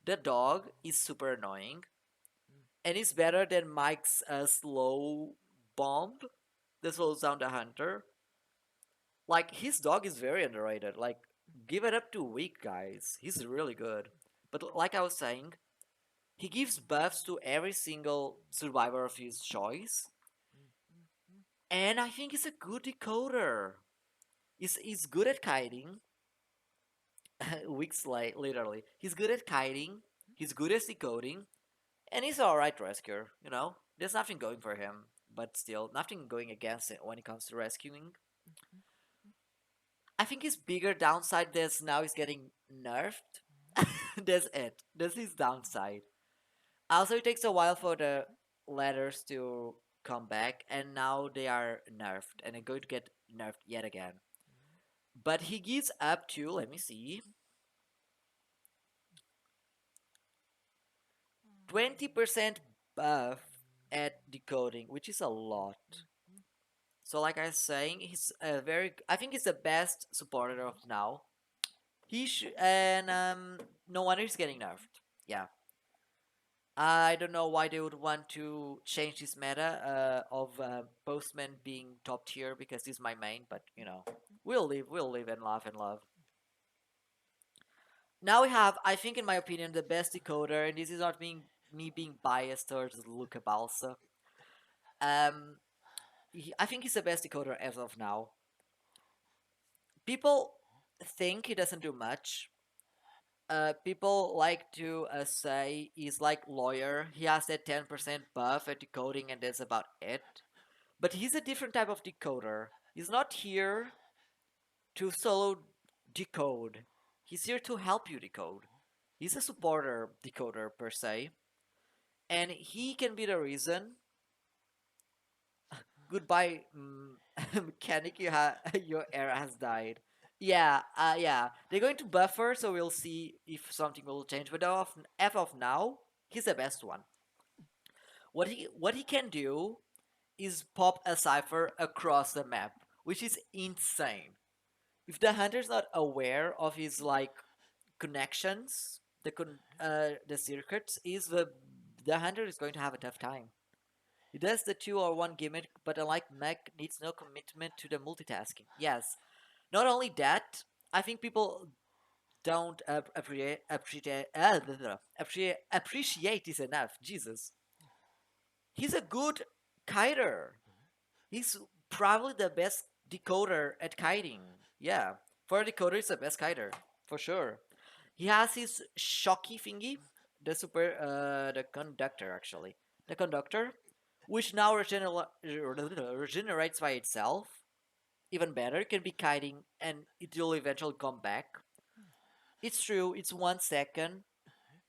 the dog is super annoying, and it's better than Mike's slow bomb that slows down the hunter. Like his dog is very underrated. Like give it up to Weak, guys. He's really good. But like I was saying, he gives buffs to every single survivor of his choice, and I think he's a good decoder. He's good at kiting. Weeks late, literally. He's good at kiting. He's good at decoding, and he's alright rescuer. There's nothing going for him, but still nothing going against it when it comes to rescuing. I think his bigger downside is now he's getting nerfed. That's it. That's his downside. Also, it takes a while for the letters to come back, and now they are nerfed, and they're going to get nerfed yet again. But he gives up to, let me see, 20% buff at decoding, which is a lot. So, like I was saying, I think he's the best supporter of now. And no wonder he's getting nerfed. Yeah. I don't know why they would want to change this meta of Postman being top tier because he's my main, but we'll live and laugh and love. Now we have, I think, in my opinion, the best decoder, and this is not being me being biased towards Luca Balsa. Um, I think he's the best decoder as of now. People think he doesn't do much. People like to say he's like lawyer. He has that 10% buff at decoding, and that's about it. But he's a different type of decoder. He's not here to solo decode. He's here to help you decode. He's a supporter decoder per se, and he can be the reason. Goodbye, mechanic. Your era has died. Yeah, yeah. They're going to buffer, so we'll see if something will change. But F of now, he's the best one. What he can do is pop a cipher across the map, which is insane. If the hunter's not aware of his connections, the circuits, is the hunter is going to have a tough time. He does the 2 or 1 gimmick, but unlike Mech, needs no commitment to the multitasking. Yes, not only that, I think people don't appreciate this enough. Jesus, he's a good kiter. He's probably the best decoder at kiting. Yeah, for a decoder, he's the best kiter for sure. He has his shocky thingy, the conductor actually, the conductor, which now regenerates by itself. Even better, it can be kiting and it will eventually come back. It's true, it's 1 second,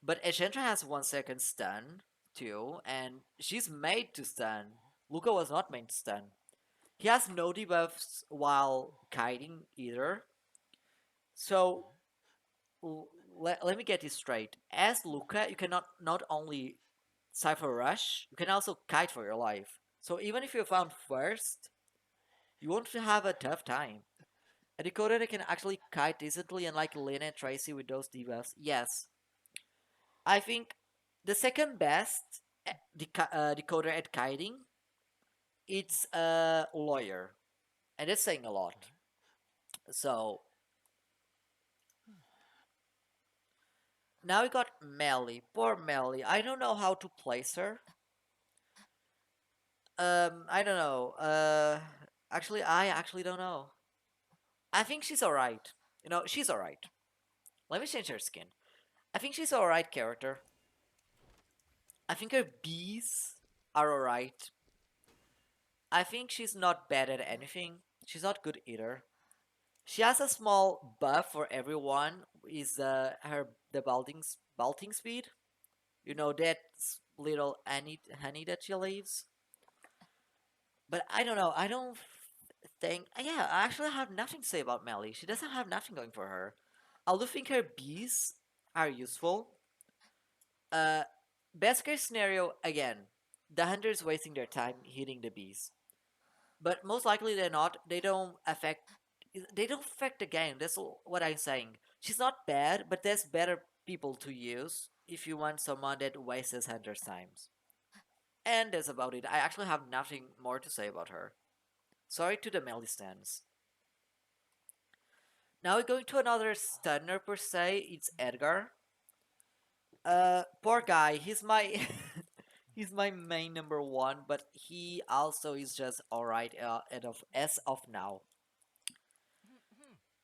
but Ecentra has 1 second stun too, and she's made to stun. Luca was not made to stun. He has no debuffs while kiting either. So let me get this straight. As Luca, you cannot not only Cypher Rush, you can also kite for your life. So even if you found first, you won't have a tough time. A decoder that can actually kite decently, and like Lynn and Tracy with those debuffs. Yes, I think the second best decoder at kiting, it's a lawyer, and that's saying a lot. So now we got Melly. Poor Melly. I don't know how to place her. I don't know. Actually, I actually don't know. I think she's alright. She's alright. Let me change her skin. I think she's alright character. I think her bees are alright. I think she's not bad at anything. She's not good either. She has a small buff for everyone. Is her the bolting speed? That little honey that she leaves. But I don't know. I don't think. Yeah, I actually have nothing to say about Melly. She doesn't have nothing going for her. I do think her bees are useful. Uh, Best case scenario again, the hunters wasting their time hitting the bees, but most likely they're not. They don't affect the game. That's what I'm saying. She's not bad, but there's better people to use if you want someone that wastes hunters' times. And that's about it. I actually have nothing more to say about her. Sorry to the Melistans. Now we're going to another stunner per se. It's Edgar. Poor guy. He's my he's my main number one, but he also is just alright as of now.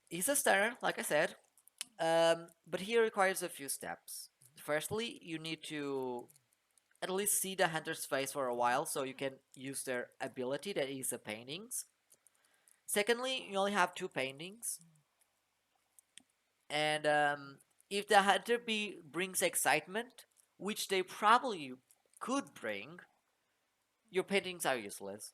He's a stunner, like I said, but he requires a few steps. Firstly, you need to at least see the hunter's face for a while so you can use their ability, that is the paintings. Secondly, you only have two paintings, and if the hunter brings excitement, which they probably could bring, your paintings are useless.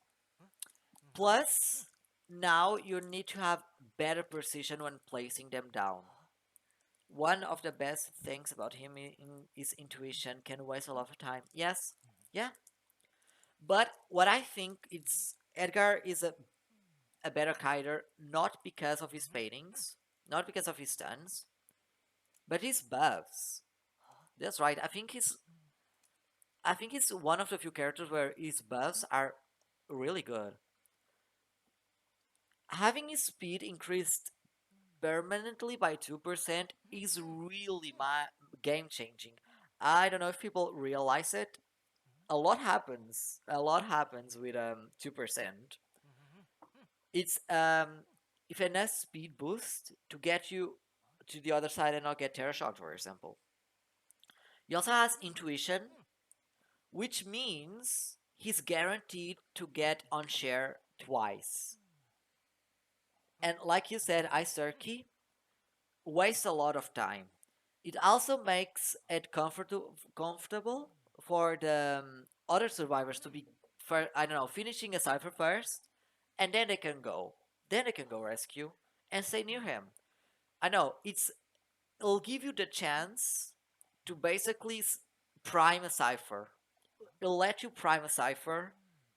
Plus, now you need to have better precision when placing them down. One of the best things about him is intuition, can waste a lot of time. Yes, yeah. But what I think it's Edgar is a better kiter, not because of his paintings, not because of his stunts, but his buffs. That's right. I think he's one of the few characters where his buffs are really good. Having his speed increased permanently by 2% is really my game changing. I don't know if people realize it. A lot happens with 2%. It's if a nice speed boost to get you to the other side and not get terror shocked, for example. He also has intuition, which means he's guaranteed to get on share twice. And like you said, Ice Turkey wastes a lot of time. It also makes it comfortable for the other survivors to be, I don't know, finishing a cipher first, and then they can go. Then they can go rescue and stay near him. I know it'll give you the chance to basically prime a cipher. It'll let you prime a cipher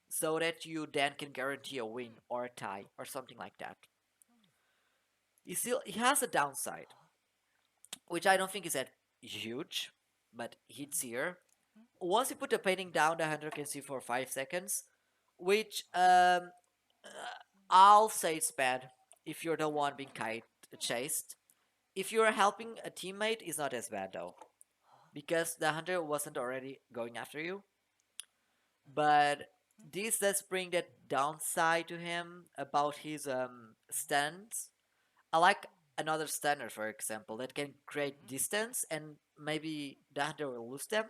so that you then can guarantee a win or a tie or something like that. He has a downside, which I don't think is that huge, but it's here. Once you put the painting down, the hunter can see for 5 seconds, which I'll say it's bad if you're the one being chased. If you're helping a teammate, it's not as bad though, because the hunter wasn't already going after you. But this does bring that downside to him about his stance. I like another stunner, for example, that can create distance and maybe the hunter will lose them.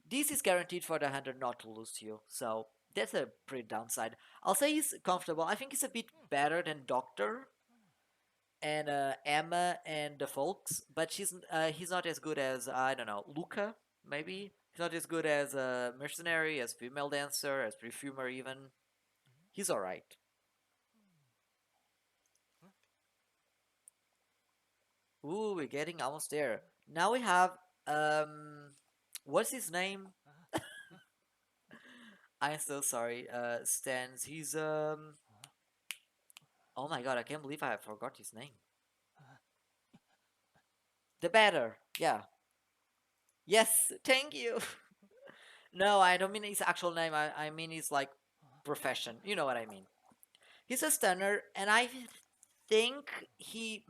This is guaranteed for the hunter not to lose you, so that's a pretty downside. I'll say he's comfortable. I think he's a bit better than Doctor and Emma and the folks, but he's not as good as I don't know, Luca. Maybe he's not as good as a mercenary, as female dancer, as perfumer even. He's all right. Ooh, we're getting almost there. Now we have um, what's his name? I'm so sorry. Stans. He's Oh my god, I can't believe I forgot his name. The better. Yeah. Yes. Thank you. No, I don't mean his actual name. I mean his like profession. You know what I mean. He's a stunner, and I think he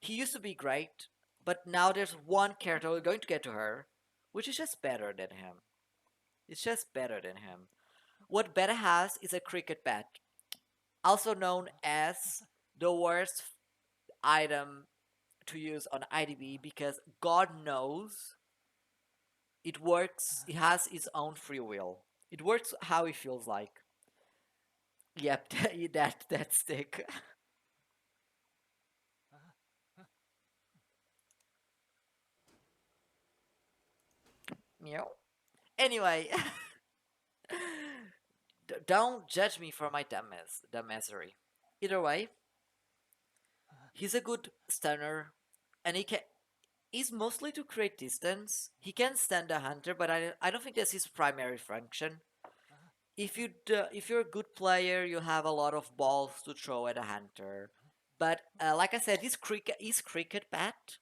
used to be great, but now there's one character we're going to get to her, which is just better than him. It's just better than him. What Beta has is a cricket bat, also known as the worst item to use on IDB because God knows it works. It has its own free will. It works how it feels like. Yep, that stick. Meow. Anyway, don't judge me for my dumbassery. Either way, he's a good stunner, and he's mostly to create distance. He can stand a hunter, but I don't think that's his primary function. If you're a good player, you have a lot of balls to throw at a hunter. But like I said, his cricket bat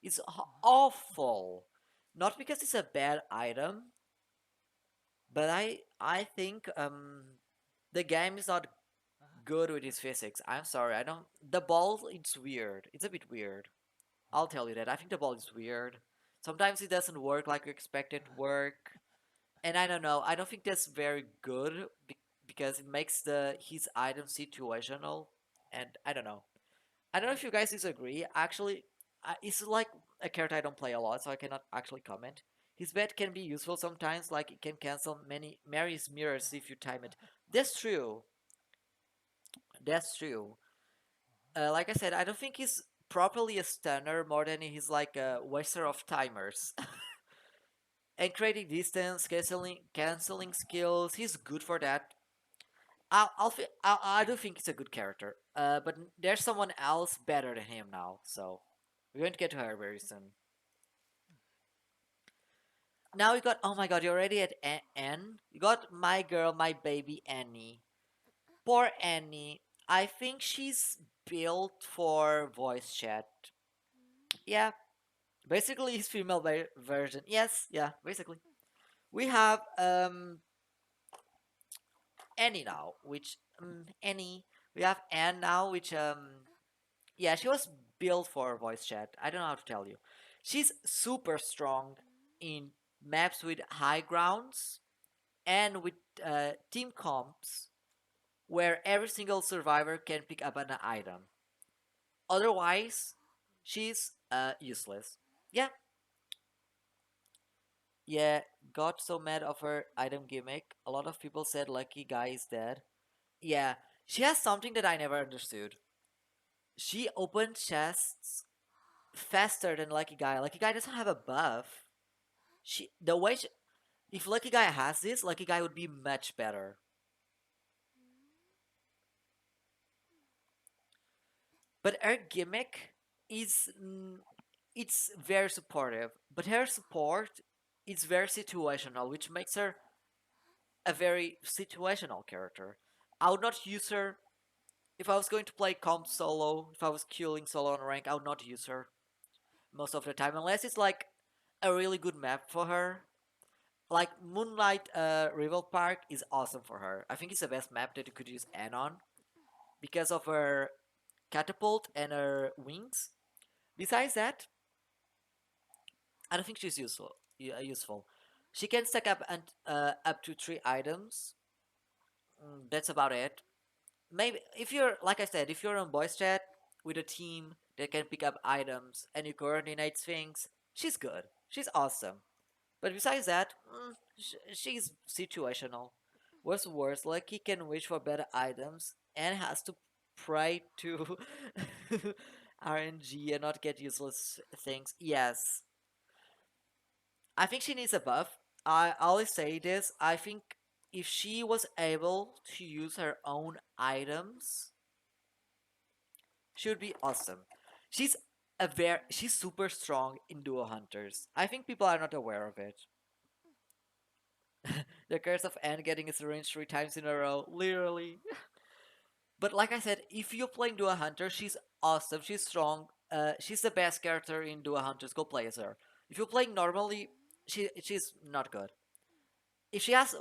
is awful. Not because it's a bad item, but I think the game is not good with his physics. I'm sorry, I don't. The ball, it's weird. It's a bit weird. I'll tell you that. I think the ball is weird. Sometimes it doesn't work like you expect it to work, and I don't know. I don't think that's very good because it makes the his item situational, and I don't know. I don't know if you guys disagree. Actually, it's like a character I don't play a lot, so I cannot actually comment. His bet can be useful sometimes, like it can cancel many Mary's mirrors if you time it. That's true. That's true. Like I said, I don't think he's properly a stunner more than he's like a waster of timers. And creating distance, canceling skills, he's good for that. I do think he's a good character. But there's someone else better than him now, so we're going to get to her very soon. Now we got. Oh my god, you're already at N. You got my girl, my baby Annie. Poor Annie. I think she's built for voice chat. Yeah, basically his female version. Yes, yeah, basically. We have Annie now, which Annie. We have Anne now, which yeah, she was built for voice chat. I don't know how to tell you. She's super strong in maps with high grounds and with team comps where every single survivor can pick up an item. Otherwise, she's useless. Yeah, yeah, got so mad of her item gimmick. A lot of people said Lucky Guy is dead. Yeah, she has something that I never understood. She opened chests faster than Lucky Guy. Lucky Guy doesn't have a buff. The way if Lucky Guy has this, Lucky Guy would be much better. But her gimmick is it's very supportive. But her support is very situational, which makes her a very situational character. I would not use her if I was going to play comp solo. If I was killing solo on rank, I would not use her most of the time, unless it's like a really good map for her. Like Moonlight Rival Park is awesome for her. I think it's the best map that you could use Anne on because of her catapult and her wings. Besides that, I don't think she's useful. She can stack up and up to 3 items. That's about it. Maybe if you're like I said, if you're on voice chat with a team that can pick up items and you coordinate things, she's good. She's awesome. But besides that, she's situational. What's worse, Lucky can wish for better items and has to pray to RNG and not get useless things. Yes, I think she needs a buff. I always say this. I think if she was able to use her own items, she would be awesome. She's she's super strong in duo hunters. I think people are not aware of it. The curse of Anne getting a syringe 3 times in a row, literally. But like I said, if you're playing duo hunter, she's awesome. She's strong. She's the best character in duo hunters. Go play as her. If you're playing normally, she's not good. If she has,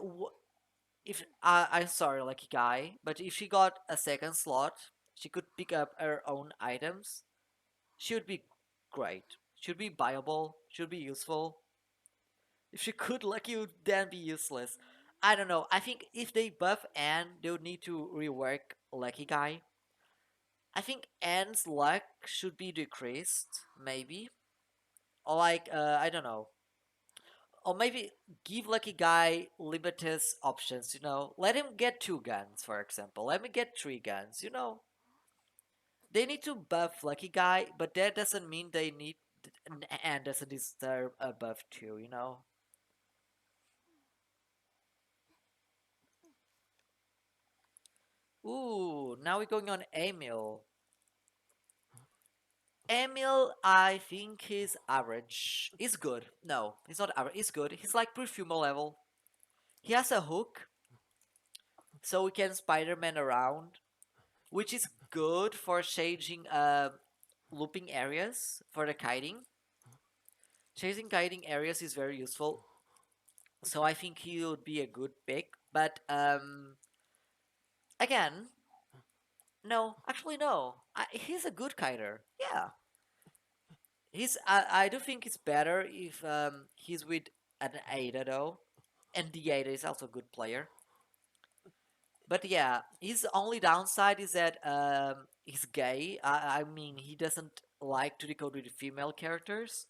if I'm sorry, lucky guy, but if she got a second slot, she could pick up her own items. She would be great. Should be viable. Should be useful. If she could, Lucky would then be useless. I don't know. I think if they buff Anne, they would need to rework Lucky Guy. I think Anne's luck should be decreased, maybe. Or like, I don't know. Or maybe give Lucky Guy limited options, you know? Let him get 2 guns, for example. Let me get 3 guns, you know? They need to buff Lucky Guy, but that doesn't mean they need. Anne doesn't deserve a buff too, you know? Ooh, now we're going on Emil. Emil, I think he's average. He's good. No, he's not average. He's good. He's like Perfumo level. He has a hook, so we can Spider-Man around, which is good for changing looping areas for the kiting. Chasing kiting areas is very useful, so I think he would be a good pick. But again, no, actually no. He's a good kiter. Yeah, I do think it's better if he's with an Ada though, and the Ada is also a good player. But yeah, his only downside is that he's gay. I mean, he doesn't like to decode with female characters.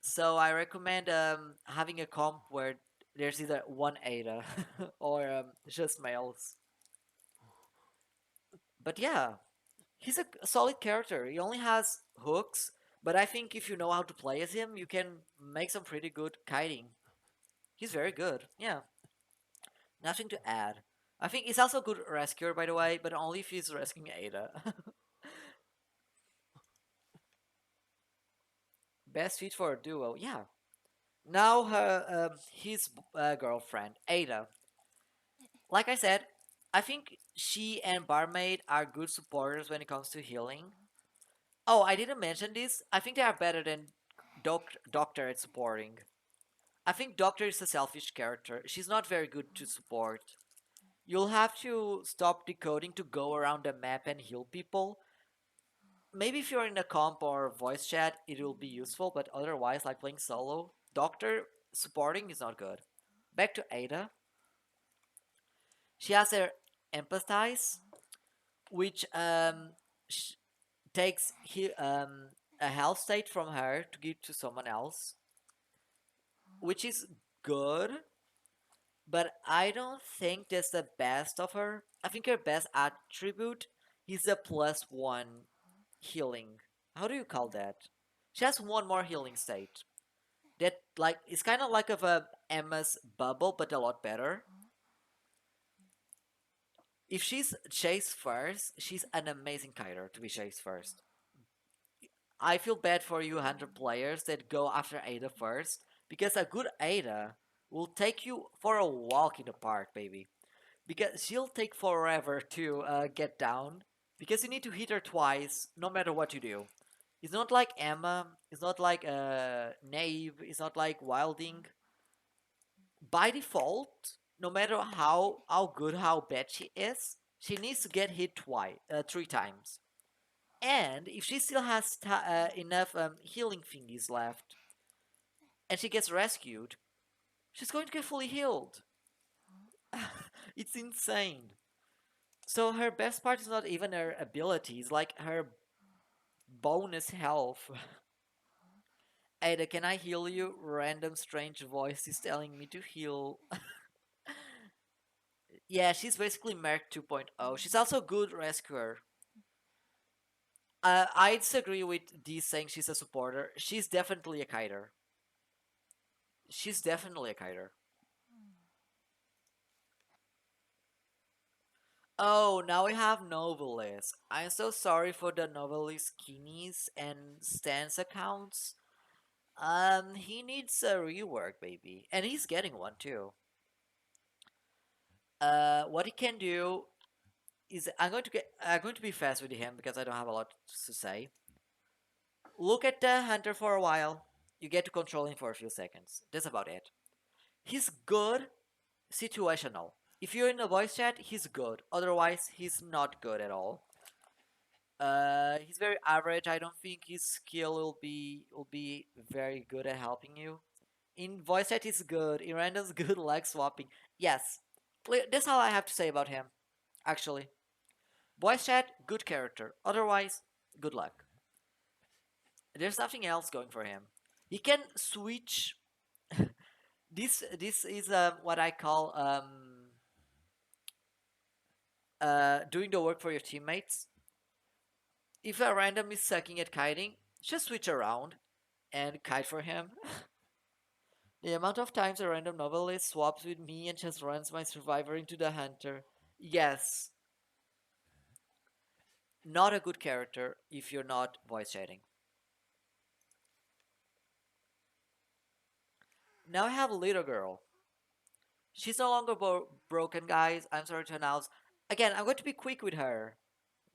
So I recommend having a comp where there's either one Ada or just males. But yeah, he's a solid character. He only has hooks, but I think if you know how to play as him, you can make some pretty good kiting. He's very good. Yeah, nothing to add. I think he's also a good rescuer, by the way, but only if he's rescuing Ada. Best fit for a duo. Yeah. Now his girlfriend Ada. Like I said, I think she and Barmaid are good supporters when it comes to healing. Oh, I didn't mention this. I think they are better than Doctor at supporting. I think Doctor is a selfish character. She's not very good to support. You'll have to stop decoding to go around the map and heal people. Maybe if you're in a comp or voice chat, it will be useful, but otherwise, like playing solo, Doctor supporting is not good. Back to Ada. She has her empathize, which sh- takes a health state from her to give to someone else, which is good, but I don't think that's the best of her. I think her best attribute is a +1 healing. How do you call that? She has one more healing state. That like it's kind of like of a Emma's bubble, but a lot better. If she's chased first, she's an amazing kiter to be chased first. I feel bad for you 100 players that go after Ada first, because a good Ada will take you for a walk in the park, baby. Because she'll take forever to get down, because you need to hit her twice, no matter what you do. It's not like Emma, it's not like Nave, it's not like Wilding. By default, no matter how good, how bad she is, she needs to get hit 3 times. And if she still has enough healing thingies left, and she gets rescued, she's going to get fully healed. It's insane. So her best part is not even her abilities, like her bonus health. Ada, can I heal you? Random strange voice is telling me to heal. Yeah, she's basically Merc 2.0. She's also a good rescuer. I disagree with Dee saying she's a supporter. She's definitely a kiter. She's definitely a kiter. Oh, now we have Novelist. I'm so sorry for the Novelist Kinis and Stance accounts. He needs a rework, baby, and he's getting one too. What he can do is I'm going to be fast with him because I don't have a lot to say. Look at the hunter for a while. You get to control him for a few seconds. That's about it. He's good situational. If you're in a voice chat, he's good. Otherwise, he's not good at all. He's very average. I don't think his skill will be very good at helping you. In voice chat, he's good. In random's good, like swapping. Yes, that's all I have to say about him. Actually, voice chat, good character. Otherwise, good luck. There's nothing else going for him. He can switch. This is what I call doing the work for your teammates. If a random is sucking at kiting, just switch around and kite for him. The amount of times a random novelist swaps with me and just runs my survivor into the hunter. Yes, not a good character if you're not voice chatting. Now I have a little girl. She's no longer broken, guys. I'm sorry to announce. Again, I'm going to be quick with her.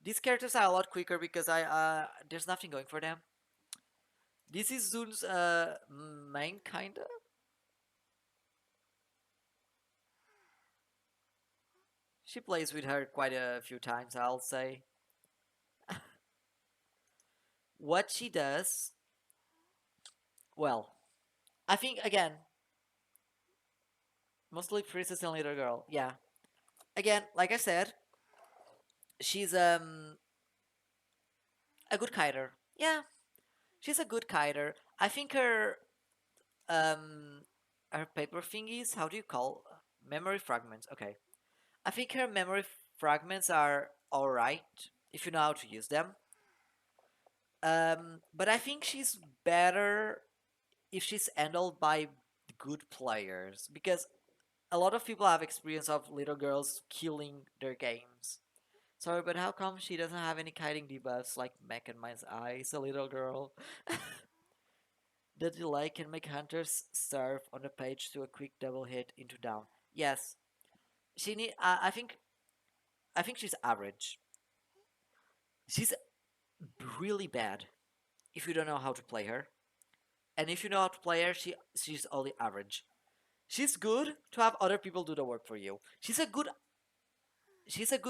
These characters are a lot quicker because I there's nothing going for them. This is Zun's main kinda. She plays with her quite a few times, I'll say. What she does, well, I think again, mostly princess and little girl. Yeah. Again, like I said, she's a good kiter. Yeah, she's a good kiter. I think um her paper thingies, how do you call memory fragments? Okay. I think her memory fragments are alright if you know how to use them. But I think she's better if she's handled by good players because a lot of people have experience of little girls killing their games. Sorry, but how come she doesn't have any kiting debuffs like Mac and Mine's Eyes, a little girl? The delay can make hunters serve on the page to a quick double hit into down. Yes, she need. I think she's average. She's really bad if you don't know how to play her, and if you know how to play her, she's only average. She's good to have other people do the work for you. She's a good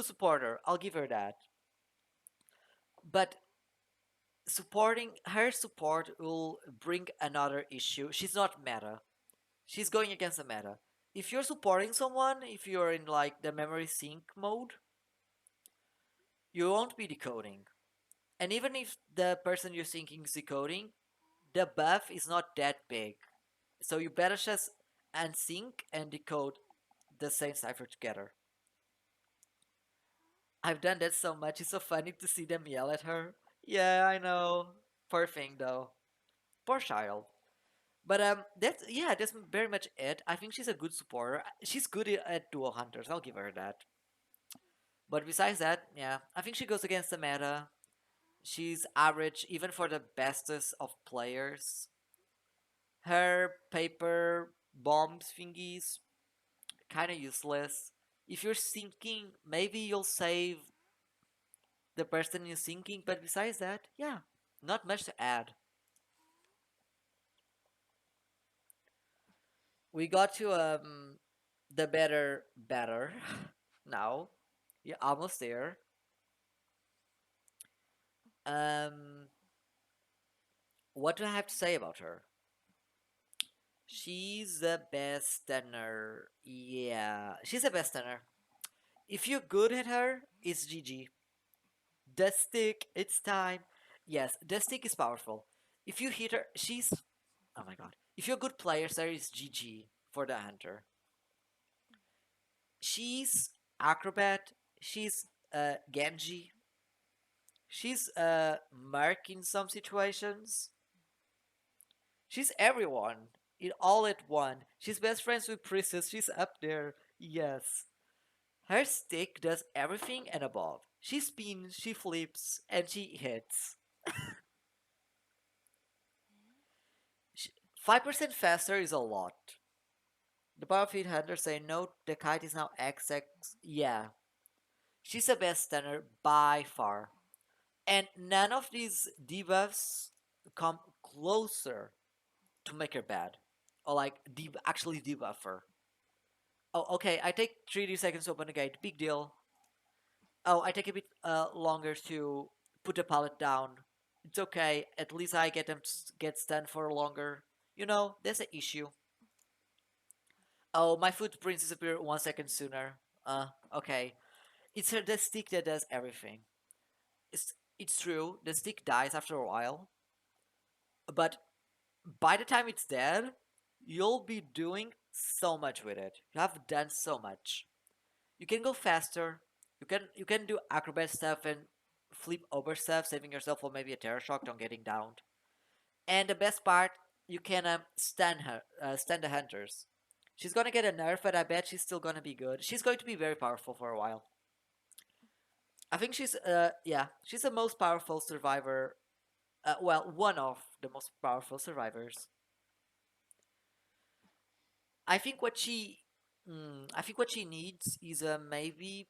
supporter. I'll give her that. But supporting her support will bring another issue. She's not meta. She's going against the meta. If you're supporting someone, if you're in like the memory sync mode, you won't be decoding. And even if the person you're syncing is decoding, the buff is not that big. So you better just unsync and decode the same cipher together. I've done that so much, it's so funny to see them yell at her. Yeah, I know. Poor thing though. Poor child. But that's very much it. I think she's a good supporter. She's good at dual hunters. I'll give her that. But besides that, yeah, I think she goes against the meta. She's average even for the bestest of players. Her paper bombs thingies kind of useless. If you're sinking, maybe you'll save the person you're sinking. But besides that, yeah, not much to add. We got to the better now. Yeah, almost there. Um, what do I have to say about her? She's the best stunner. Yeah, she's the best stunner. If you're good at her, it's GG. The stick, it's time. Yes, the stick is powerful. If you hit her, she's. Oh my god. If you're a good player, there is GG for the hunter. She's acrobat. She's Genji. She's Mark in some situations. She's everyone in all at one. She's best friends with Princess. She's up there. Yes. Her stick does everything and above. She spins, she flips, and she hits. 5% faster is a lot. The Battlefield Hunter say no, the kite is now XX. Yeah, she's the best stunner by far. And none of these debuffs come closer to make her bad. Or like actually debuff her. Oh, okay, I take 3D seconds to open the gate. Big deal. Oh, I take a bit longer to put the pallet down. It's okay. At least I get them get stunned for longer. You know, there's an issue. Oh, my footprints disappear 1 second sooner. Okay. It's the stick that does everything. It's true. The stick dies after a while, but by the time it's dead, you'll be doing so much with it. You have done so much. You can go faster. You can do acrobat stuff and flip over stuff, saving yourself from maybe a terror shock on getting downed. And the best part, you can stand the hunters. She's gonna get a nerf, but I bet she's still gonna be good. She's going to be very powerful for a while. I think she's the most powerful survivor. Well, one of the most powerful survivors. I think what she, I think what she needs is maybe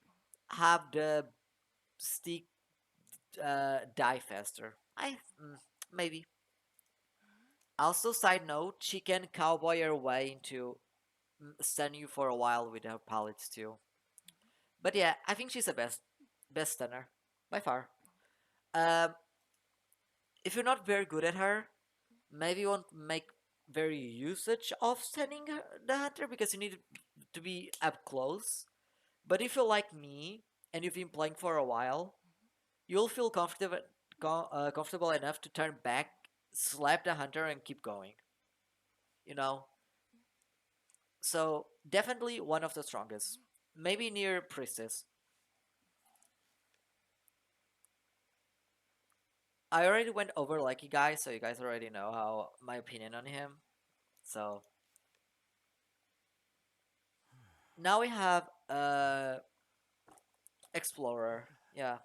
have the stick die faster. Maybe. Also, side note, she can cowboy her way into stun you for a while with her pallets too. But yeah, I think she's the best stunner by far. Um, if you're not very good at her, maybe you won't make very usage of stunning the hunter because you need to be up close. But if you're like me and you've been playing for a while, you'll feel comfortable enough to turn back, slap the hunter, and keep going. You know, so definitely one of the strongest. Maybe near priestess. I already went over Lucky Guy, so you guys already know how my opinion on him. So now we have Explorer. Yeah,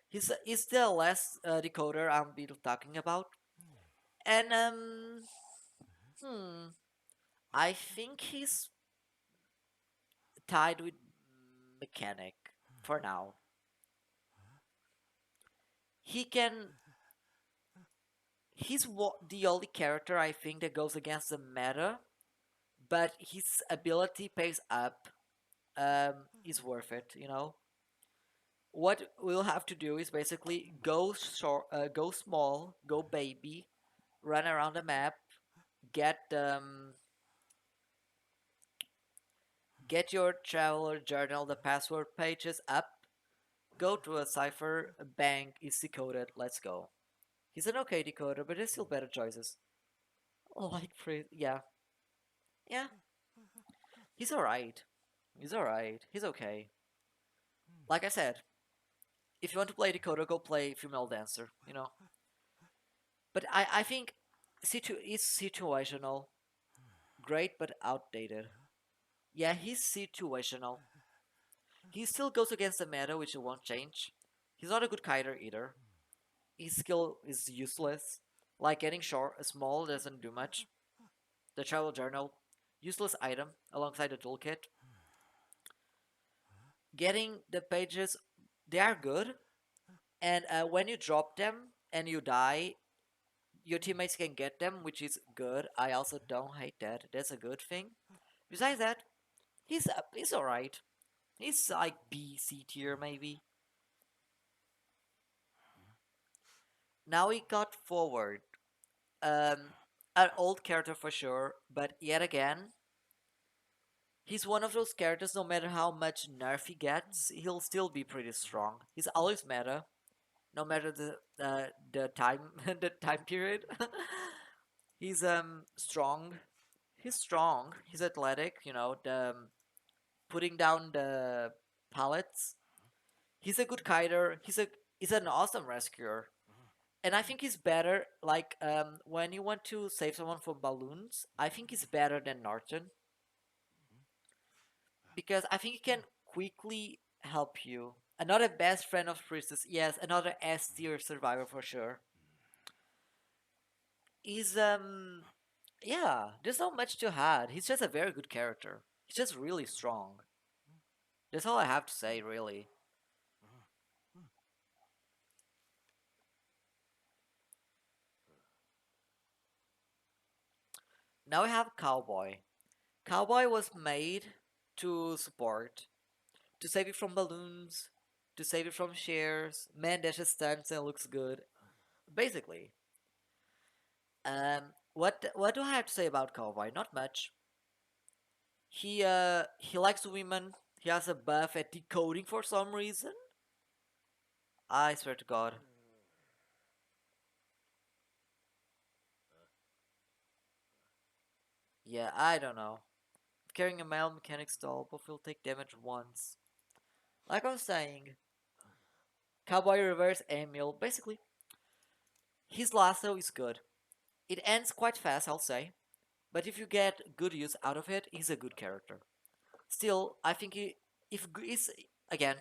he's the last decoder I'm be talking about, and hmm, I think he's tied with Mechanic for now. He can. He's the only character I think that goes against the meta, but his ability pays up. Is worth it. You know, what we'll have to do is basically go short, go small, go baby, run around the map, get get your traveler journal, the password pages up, go to a cipher, bank is decoded. Let's go. He's an okay decoder, but there's still better choices. Like yeah, yeah, he's alright. He's alright. He's okay. Like I said, if you want to play decoder, go play female dancer. You know, but I think it's situational. Great, but outdated. Yeah, he's situational. He still goes against the meta, which won't change. He's not a good kiter either. His skill is useless. Like getting short, small doesn't do much. The travel journal, useless item alongside the toolkit. Getting the pages, they are good, and when you drop them and you die, your teammates can get them, which is good. I also don't hate that. That's a good thing. Besides that, he's alright. He's like B C tier maybe. Now we got forward. Um, an old character for sure, but yet again, he's one of those characters. No matter how much nerf he gets, he'll still be pretty strong. He's always meta, no matter the time the time period. He's strong. He's strong. He's athletic. You know, the putting down the pallets. He's a good kiter. He's an awesome rescuer. And I think he's better. Like when you want to save someone from balloons, I think he's better than Norton because I think he can. quickly help you. Another best friend of Priestess, yes, another S tier survivor for sure. Is yeah, there's not much to add. He's just a very good character. He's just really strong. That's all I have to say, really. Now we have Cowboy. Cowboy was made to support, to save you from balloons, to save you from shares. Man dashes stunts and looks good. Basically, what do I have to say about Cowboy? Not much. He likes women. He has a buff at decoding for some reason. I swear to God. Yeah, I don't know. Carrying a male mechanic stall, both will take damage once. Like I was saying, Cowboy reverse Emil. Basically, his lasso is good. It ends quite fast, I'll say. But if you get good use out of it, he's a good character. Still, I think if is again,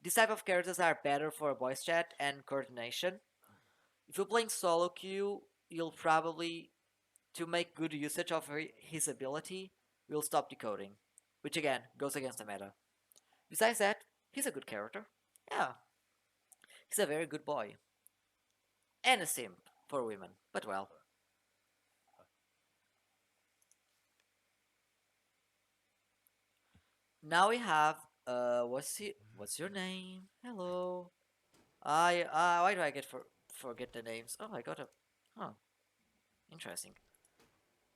these type of characters are better for voice chat and coordination. If you're playing solo queue, you'll probably to make good usage of his ability, will stop decoding, which again goes against the meta. Besides that, he's a good character. Yeah, he's a very good boy and a simp for women. But well, now we have what's your name? Hello. I why do I get forget the names? Oh, I got a huh, interesting.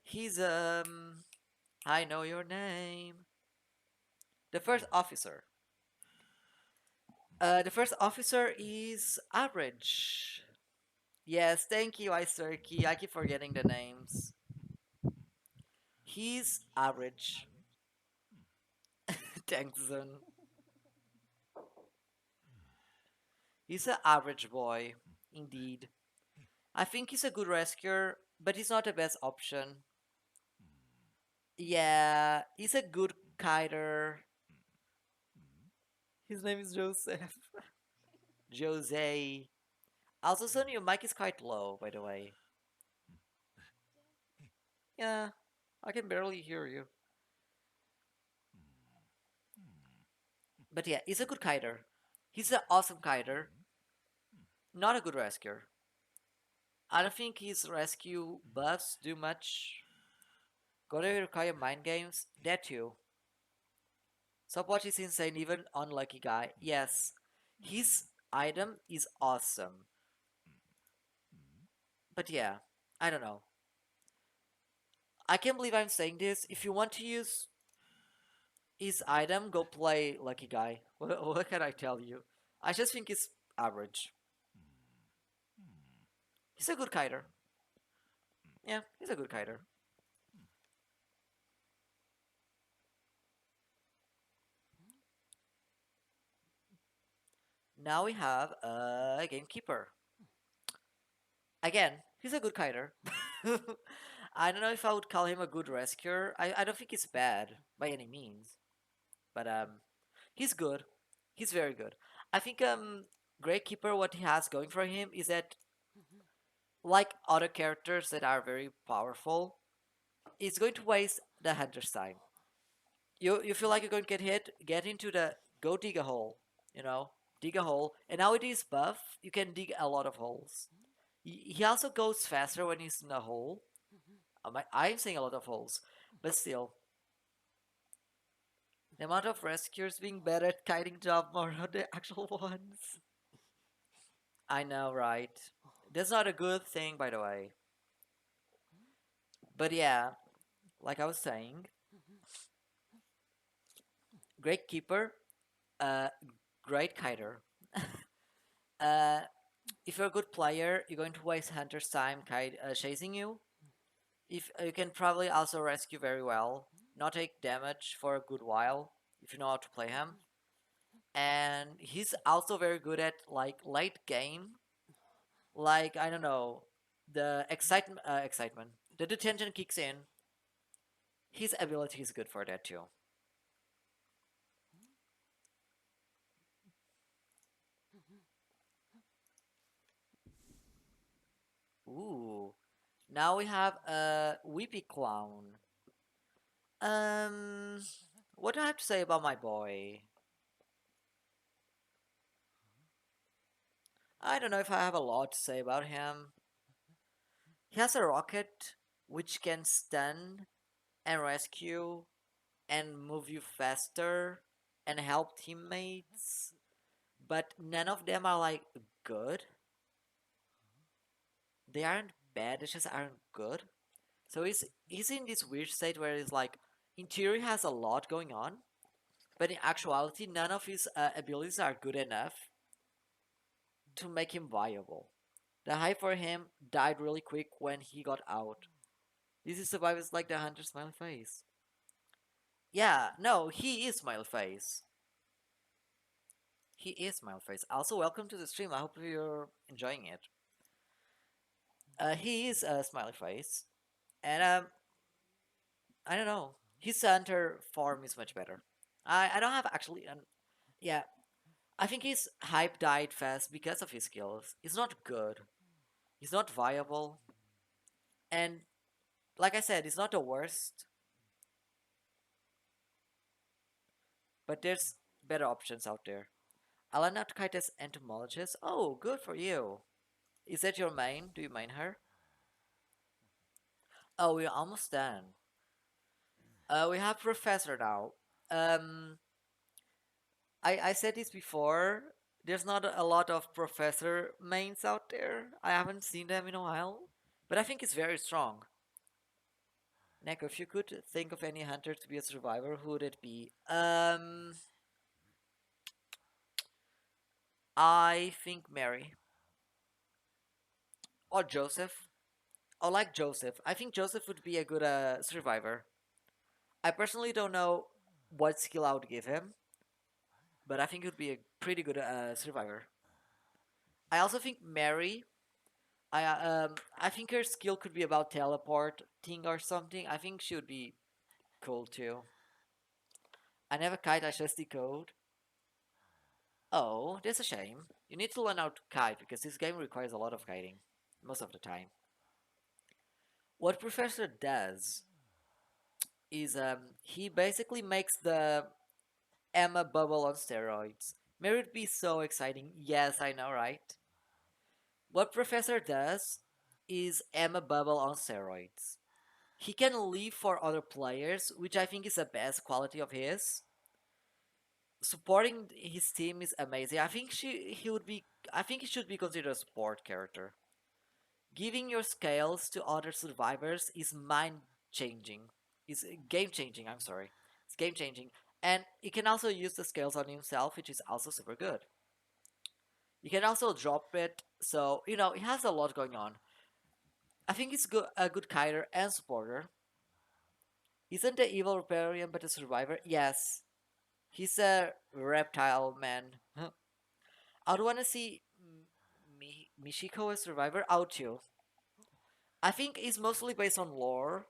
He's I know your name. The first officer. The first officer is average. Yes, thank you, Iserki. I keep forgetting the names. He's average. Thanks, Zun. He's an average boy, indeed. I think he's a good rescuer, but he's not the best option. Yeah, he's a good kiter. His name is Joseph. Jose. Also, son, your mic is quite low, by the way. Yeah, I can barely hear you. But yeah, he's a good kiter. He's an awesome kiter, not a good rescuer. I don't think his rescue buffs do much. Gotta require mind games, that too. Stopwatch is insane, even unlucky guy. Yes, his item is awesome. But yeah, I don't know. I can't believe I'm saying this. If you want to use his item, go play Lucky Guy. What can I tell you? I just think it's average. He's a good kiter. Yeah, he's a good kiter. Now we have a gamekeeper. Again, he's a good kiter. I don't know if I would call him a good rescuer. I don't think he's bad by any means, but he's good. He's very good. I think Great Keeper, what he has going for him is that like other characters that are very powerful, it's going to waste the hunter's time. You feel like you're going to get hit, get into the go dig a hole, you know, dig a hole. And now it is buff, you can dig a lot of holes. He also goes faster when he's in a hole. I'm saying a lot of holes, but still, the amount of rescuers being better at kiting job more than the actual ones. I know, right? That's not a good thing, by the way. But yeah, like I was saying, great keeper, uh, great kiter. uh, if you're a good player, you're going to waste hunter's time chasing you. If you can probably also rescue very well, not take damage for a good while if you know how to play him. And he's also very good at like late game, like I don't know, the excitement, the detention kicks in. His ability is good for that too. Now we have a Weepy Clown. Um, what do I have to say about my boy? I don't know if I have a lot to say about him. He has a rocket which can stun and rescue and move you faster and help teammates, but none of them are like good. They aren't bad, they just aren't good. So he's in this weird state where he's like, in theory, has a lot going on, but in actuality, none of his abilities are good enough to make him viable. The hype for him died really quick when he got out. This is survivors like the hunter smiley face. Yeah, no, he is smiley face. He is smiley face. Also, welcome to the stream. I hope you're enjoying it. He is a smiley face, and I don't know. His hunter form is much better. I don't have actually yeah. I think his hype died fast because of his skills. He's not good. He's not viable, and like I said, he's not the worst. But there's better options out there. Alana Kaites entomologist. Oh, good for you. Is that your main? Do you main her? Oh, we're almost done. We have professor now. Um, I said this before. There's not a lot of professor mains out there. I haven't seen them in a while, but I think it's very strong. Neko, if you could think of any hunter to be a survivor, who would it be? I think Mary or Joseph. I like Joseph. I think Joseph would be a good survivor. I personally don't know what skill I would give him, but I think he would be a pretty good survivor. I also think Mary. I think her skill could be about teleporting or something. I think she would be cool too. I never kite. I just decode. Oh, that's a shame. You need to learn how to kite because this game requires a lot of kiting most of the time. What Professor does is he basically makes the Emma bubble on steroids. May it be so exciting. Yes, I know, right? What Professor does is Emma bubble on steroids. He can leave for other players, which I think is the best quality of his. Supporting his team is amazing. I think he should be considered a support character. Giving your scales to other survivors is mind changing. Is game changing, I'm sorry. It's game changing. And he can also use the scales on himself, which is also super good. You can also drop it, so it has a lot going on. I think he's a good kiter and supporter. Isn't the evil Riparian but a survivor? Yes. He's a reptile man. I'd want to see Mishiko as survivor out too. I think it's mostly based on lore.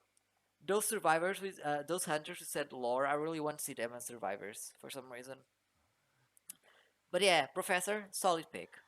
Those survivors with those hunters who said lore, I really want to see them as survivors for some reason. But yeah, Professor, solid pick.